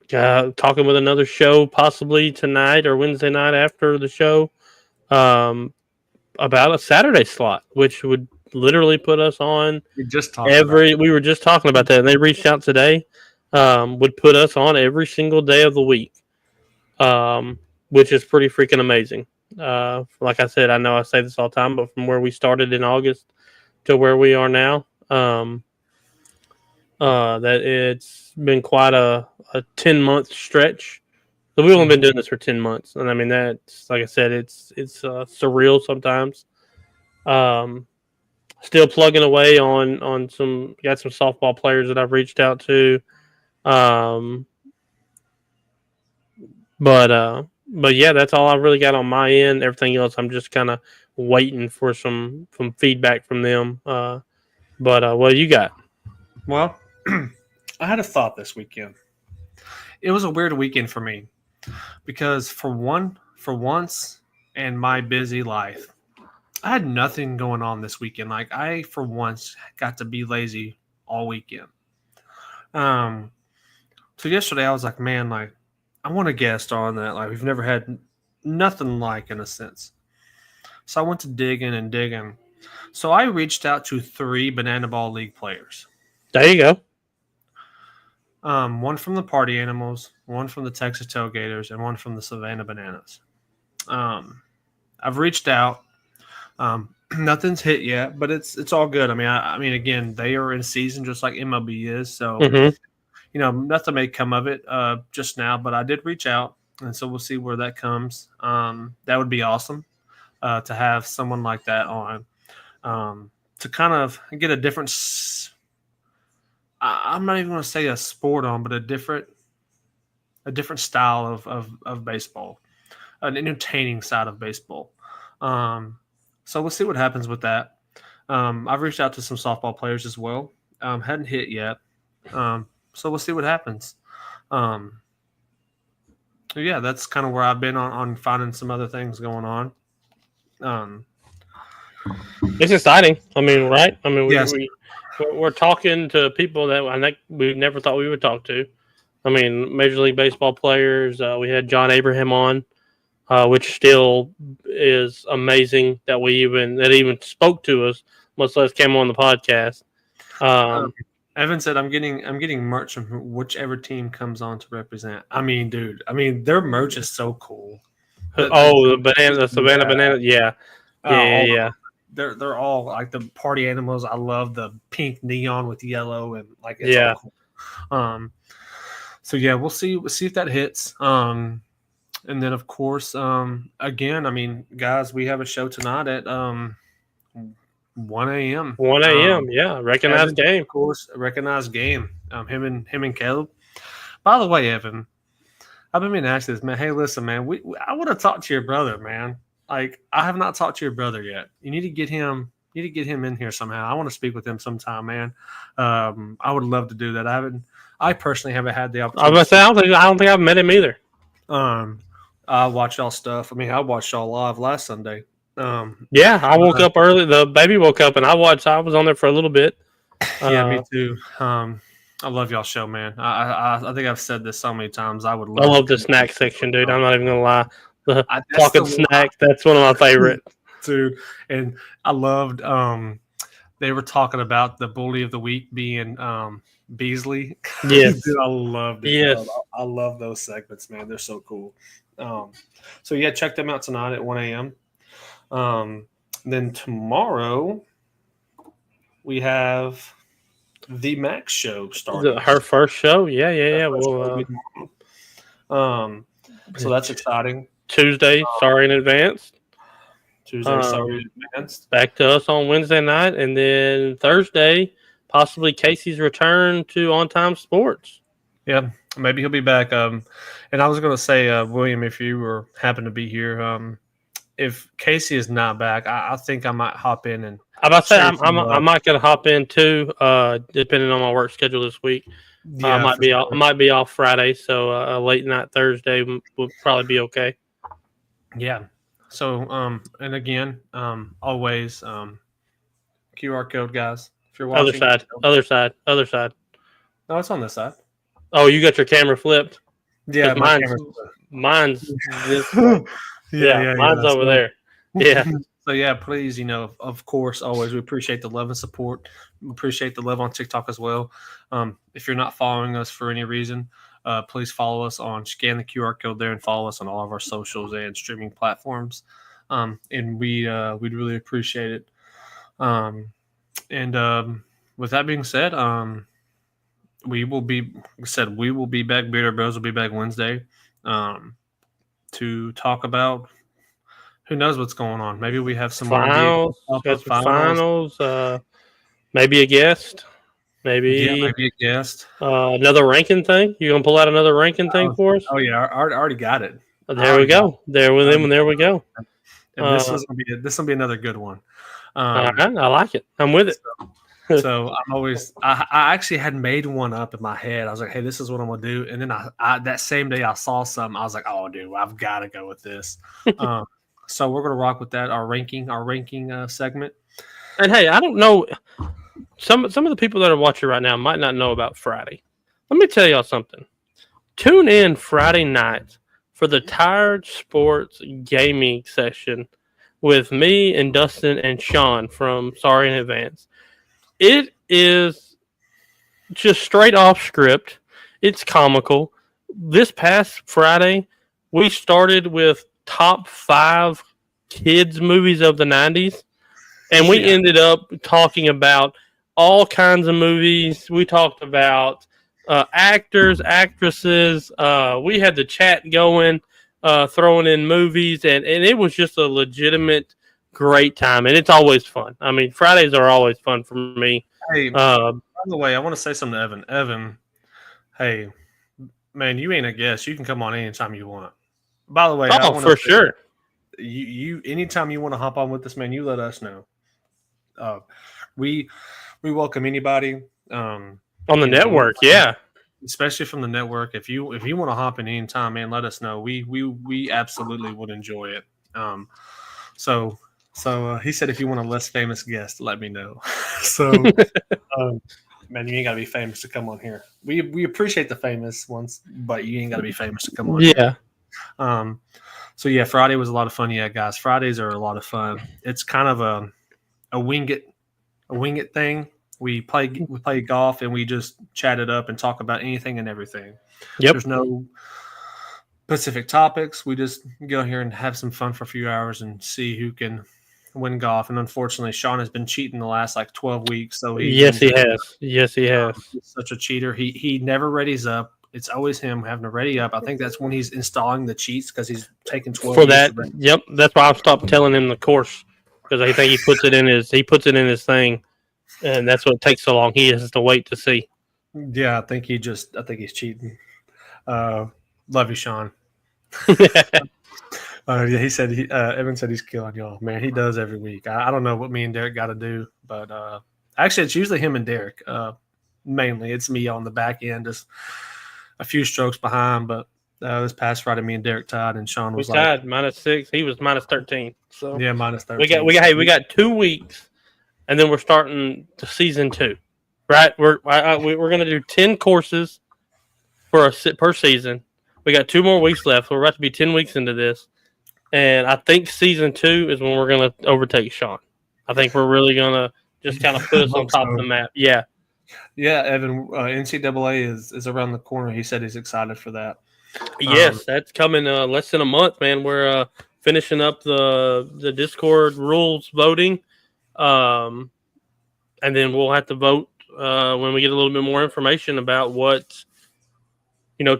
with another show possibly tonight or Wednesday night after the show about a Saturday slot, which would literally put us on we were just talking about that, and they reached out today. Would put us on every single day of the week, which is pretty freaking amazing. Like I said, I know I say this all the time, but from where we started in August to where we are now, that it's been quite a 10-month stretch. So we've only been doing this for 10 months, and that's, like I said, it's surreal sometimes. Still plugging away on got some softball players that I've reached out to, but yeah, that's all I've really got on my end. Everything else, I'm just kind of waiting for some feedback from them. But what do you got? Well, I had a thought this weekend. It was a weird weekend for me because for once in my busy life, I had nothing going on this weekend. Like I, for once, got to be lazy all weekend. Um, so yesterday I was like, man, like I want a guest on that. Like we've never had nothing like in a sense. So I went to digging and digging. So I reached out to 3 Banana Ball League players. There you go. One from the Party Animals, one from the Texas Tailgaters, and one from the Savannah Bananas. I've reached out. Nothing's hit yet, but it's all good. I mean, again, they are in season just like MLB is, so nothing may come of it just now. But I did reach out, and so we'll see where that comes. That would be awesome to have someone like that on to kind of get a different. I'm not even going to say a sport on, but a different style of baseball, an entertaining side of baseball. So we'll see what happens with that. I've reached out to some softball players as well. Hadn't hit yet. So we'll see what happens. Yeah, that's kind of where I've been on finding some other things going on. It's exciting. I mean, right? I mean, Yes. we're talking to people that I think we never thought we would talk to. I mean, Major League Baseball players. We had John Abraham on, which still is amazing that even spoke to us, much less came on the podcast. Evan said, "I'm getting merch from whichever team comes on to represent." I mean, dude. I mean, their merch is so cool. The Savannah Banana. Yeah. Yeah. They're all like the Party Animals. I love the pink neon with yellow and like it's all cool. So yeah, we'll see if that hits. And then of course, again, I mean, guys, we have a show tonight at 1 a.m. 1 a.m. Yeah, recognized game. Of course, a recognized game. Him and Caleb. By the way, Evan, I've been meaning to ask this, man. Hey, listen, man, I want to talk to your brother, man. Like, I have not talked to your brother yet. You need to get him. In here somehow. I want to speak with him sometime, man. I would love to do that. I personally haven't had the opportunity. I was about to say, I don't think I've met him either. I watch y'all stuff. I mean, I watched y'all live last Sunday. Yeah, I woke up early. The baby woke up, and I was on there for a little bit. Yeah, me too. I love y'all show, man. I think I've said this so many times. I love the snack section, dude. I'm not even gonna lie. Talking snacks, that's one of my favorite. Too. And I loved they were talking about the bully of the week being Beasley. Yes. Dude, I loved it. Yes. I love those segments, man. They're so cool. So yeah, check them out tonight at 1 a.m. Then tomorrow we have the Max show starting. Her first show? Yeah. Well, so that's exciting. Tuesday, sorry in advance. Sorry in advance. Back to us on Wednesday night, and then Thursday, possibly Casey's return to On Time Sports. Yeah, maybe he'll be back. And I was going to say, William, if you were happen to be here, if Casey is not back, I think I might hop in and. I might get to hop in too, depending on my work schedule this week. Yeah, I might be off Friday, so a late night Thursday would probably be okay. Yeah. So, and again, always QR code, guys. If you're watching, other side. No, it's on this side. Oh, you got your camera flipped? Yeah, mine's this. yeah, mine's over there. Yeah. So yeah, please, of course, always we appreciate the love and support. We appreciate the love on TikTok as well. If you're not following us for any reason, please follow us scan the QR code there and follow us on all of our socials and streaming platforms. And we'd really appreciate it. And with that being said, we will be back. Bearded Bros will be back Wednesday to talk about who knows what's going on. Maybe we have some finals, maybe a guest. Maybe a guest. Another ranking thing. You gonna pull out another ranking thing for us? Oh yeah, I already got it. There we go. There with him, and there we go. And this will be another good one. All right, I like it. I'm with it. So I actually had made one up in my head. I was like, hey, this is what I'm gonna do. And then I that same day I saw something. I was like, oh, dude, I've got to go with this. So we're gonna rock with that. Our ranking segment. And hey, I don't know. Some of the people that are watching right now might not know about Friday. Let me tell y'all something. Tune in Friday night for the Tired Sports gaming session with me and Dustin and Sean from Sorry in Advance. It is just straight off script. It's comical. This past Friday, we started with top 5 kids movies of the 90s, and we ended up talking about all kinds of movies. We talked about actors, actresses. We had the chat going, throwing in movies, and it was just a legitimate great time, and it's always fun. I mean, Fridays are always fun for me. Hey, by the way, I want to say something to Evan. Evan, hey, man, you ain't a guest. You can come on anytime you want. By the way, for sure. You anytime you want to hop on with this, man, you let us know. We welcome anybody on the network, especially from the network. If you want to hop in anytime, man, let us know. We absolutely would enjoy it. So he said, if you want a less famous guest, let me know. So, man, you ain't gotta be famous to come on here. We appreciate the famous ones, but you ain't gotta be famous to come on. Yeah. Here. So yeah, Friday was a lot of fun. Yeah, guys, Fridays are a lot of fun. It's kind of a wing it thing. We play golf and we just chat it up and talk about anything and everything. Yep. There's no specific topics. We just go here and have some fun for a few hours and see who can win golf. And unfortunately, Sean has been cheating the last 12 weeks. So he has. Yes, he has. He's such a cheater. He never readies up. It's always him having to ready up. I think that's when he's installing the cheats because he's taking 12 for that. Yep, that's why I've stopped telling him the course because I think he puts it in his thing, and that's what takes so long. He has to wait to see. Yeah, I think he's cheating. Love you, Sean. He said Evan said he's killing y'all. Man, he does every week. I don't know what me and Derek got to do, but actually, it's usually him and Derek. Mainly, it's me on the back end, just a few strokes behind. But this past Friday, me and Derek tied, and Sean was tied -6. He was -13. So yeah, -13. We got 2 weeks, and then we're starting the season 2. Right? We're going to do 10 courses per season. We got 2 more weeks left. We're about to be 10 weeks into this. And I think season 2 is when we're going to overtake Sean. I think we're really going to just kind of put us on top of the map. Yeah. Yeah, Evan, NCAA is around the corner. He said he's excited for that. Yes, that's coming less than a month, man. We're finishing up the Discord rules voting. And then we'll have to vote when we get a little bit more information about what –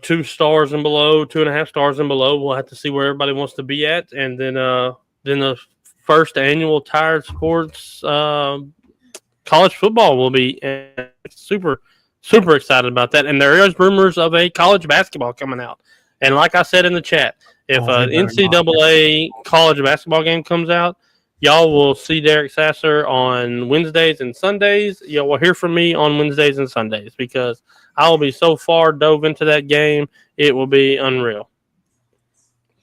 2 stars and below, 2.5 stars and below. We'll have to see where everybody wants to be at, and then the first annual Tired Sports college football will be. And super, super excited about that. And there is rumors of a college basketball coming out. And like I said in the chat, if an NCAA college basketball game comes out, y'all will see Derek Sasser on Wednesdays and Sundays. Y'all will hear from me on Wednesdays and Sundays because I will be so far dove into that game, it will be unreal.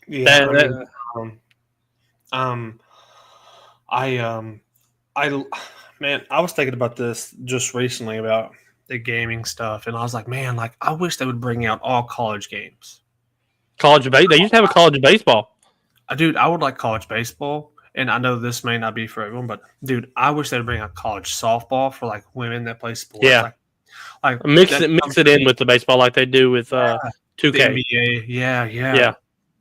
Yeah, I was thinking about this just recently about the gaming stuff, and I was like, man, I wish they would bring out all college games. They used to have a college baseball. Dude, I would like college baseball. And I know this may not be for everyone, but dude, I wish they'd bring out college softball for women that play sports. Yeah, mix it in with the baseball like they do with 2K. NBA. Yeah.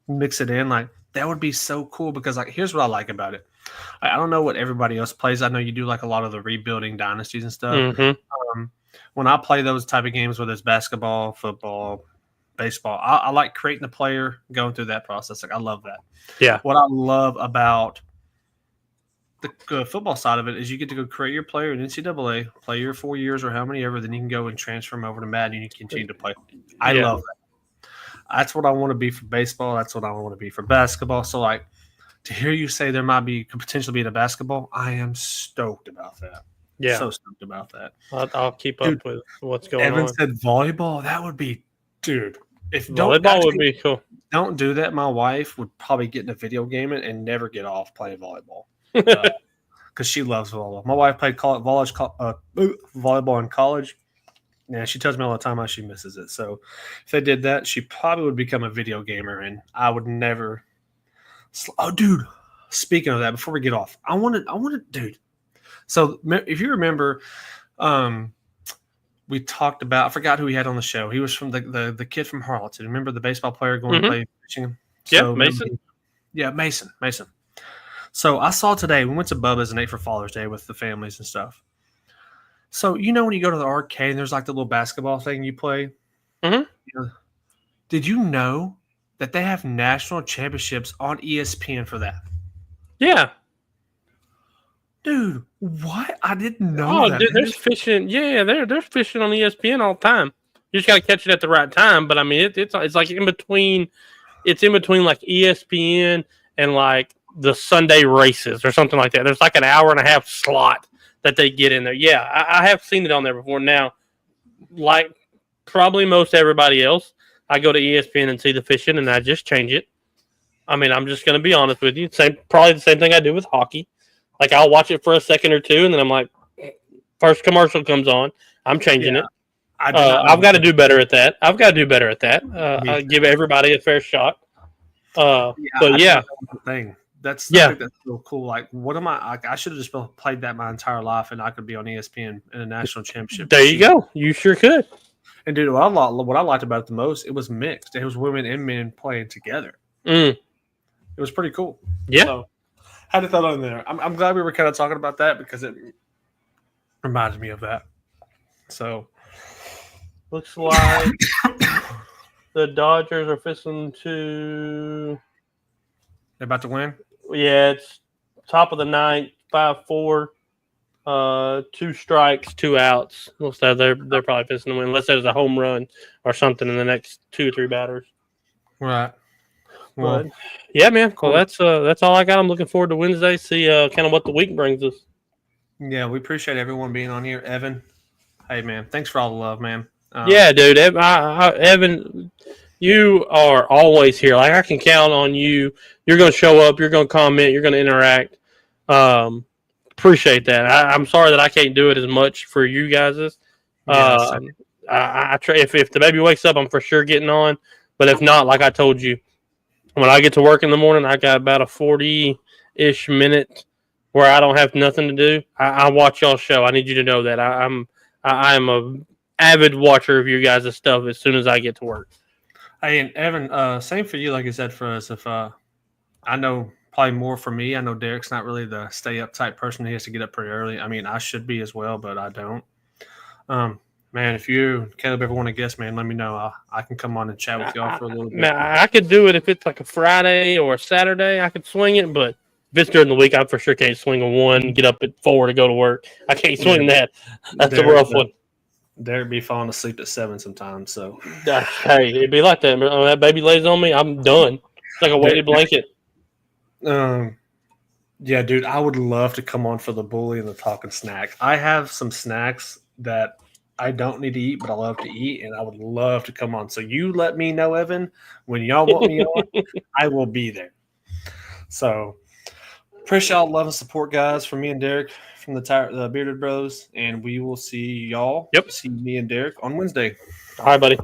Mix it in that would be so cool because here's what I like about it. I don't know what everybody else plays. I know you do a lot of the rebuilding dynasties and stuff. Mm-hmm. When I play those type of games, whether it's basketball, football, baseball, I like creating a player, going through that process. I love that. Yeah. What I love about the football side of it is you get to go create your player in NCAA, play your 4 years or how many ever, then you can go and transfer them over to Madden and you continue to play. I love that. That's what I want to be for baseball. That's what I want to be for basketball. So, like, to hear you say there could potentially be in a basketball, I am stoked about that. Yeah, So stoked about that. I'll keep Dude, up with what's going Evan on. said volleyball. That would be, dude. If Volleyball would be cool. Don't do that. My wife would probably get in a video game and never get off playing volleyball because she loves volleyball. My wife played volleyball in college. Yeah, she tells me all the time how she misses it. So if they did that, she probably would become a video gamer, and I would never. Oh, dude. Speaking of that, before we get off, I wanted, dude. So if you remember, we talked about. I forgot who we had on the show. He was from the kid from Harleton. Remember the baseball player going to play pitching? Yeah, Mason. Mason. So I saw today. We went to Bubba's and ate for Father's Day with the families and stuff. So you know when you go to the arcade and there's like the little basketball thing you play. Mm-hmm. Did you know that they have national championships on ESPN for that? Yeah. Dude, what? I didn't know that. Dude, there's fishing. Yeah, there's fishing on ESPN all the time. You just got to catch it at the right time. But I mean, it's like in between. It's in between like ESPN and like the Sunday races or something like that. There's like an hour and a half slot that they get in there. Yeah, I have seen it on there before. Now, like probably most everybody else, I go to ESPN and see the fishing, and I just change it. I mean, I'm just going to be honest with you. Probably the same thing I do with hockey. Like, I'll watch it for a second or two, and then I'm like, first commercial comes on, I'm changing it. I've got to do better at that. I give everybody a fair shot. Thing. That's that's so cool. Like, what am I? Like, I should have just played that my entire life, and I could be on ESPN in a national championship. There you go. You sure could. And dude, what I liked about it the most, it was mixed. It was women and men playing together. It was pretty cool. Yeah. So, had to throw that in there. I'm glad we were kind of talking about that because it reminded me of that. So, looks like the Dodgers are fixing to. They're about to win. Yeah, it's top of the ninth, 5-4, 2 strikes, 2 outs. Looks like they're probably fixing to win unless there's a home run or something in the next 2 or 3 batters. Right. Well, but, yeah, man. Cool. Well, that's all I got. I'm looking forward to Wednesday. See kind of what the week brings us. Yeah, we appreciate everyone being on here. Evan, hey man, thanks for all the love, man. Yeah, dude. Evan, you are always here. Like, I can count on you. You're going to show up. You're going to comment. You're going to interact. Appreciate that. I'm sorry that I can't do it as much for you guys. I try. If the baby wakes up, I'm for sure getting on. But if not, like I told you, when I get to work in the morning, I got about a 40-ish minute where I don't have nothing to do. I watch y'all's show. I need you to know that I am a avid watcher of you guys' stuff as soon as I get to work. Hey, and Evan, same for you. Like I said, for us, if I know probably more for me. I know Derek's not really the stay up type person. He has to get up pretty early. I mean, I should be as well, but I don't. Man, if you, Caleb, ever want to guess, man, let me know. I can come on and chat with y'all for a little bit. Man, I could do it if it's like a Friday or a Saturday. I could swing it, but if it's during the week, I for sure can't swing a 1, get up at 4 to go to work. I can't swing that. That's a rough one. Derek be falling asleep at 7 sometimes. So hey, it'd be like that. When that baby lays on me, I'm done. It's like a weighted blanket. Yeah, dude, I would love to come on for the bully and the talking snack. I have some snacks that I don't need to eat, but I love to eat, and I would love to come on. So you let me know, Evan, when y'all want me on, I will be there. So appreciate all the love and support, guys, from me and Derek from the Bearded Bros, and we will see y'all. Yep. See me and Derek on Wednesday. All right, buddy.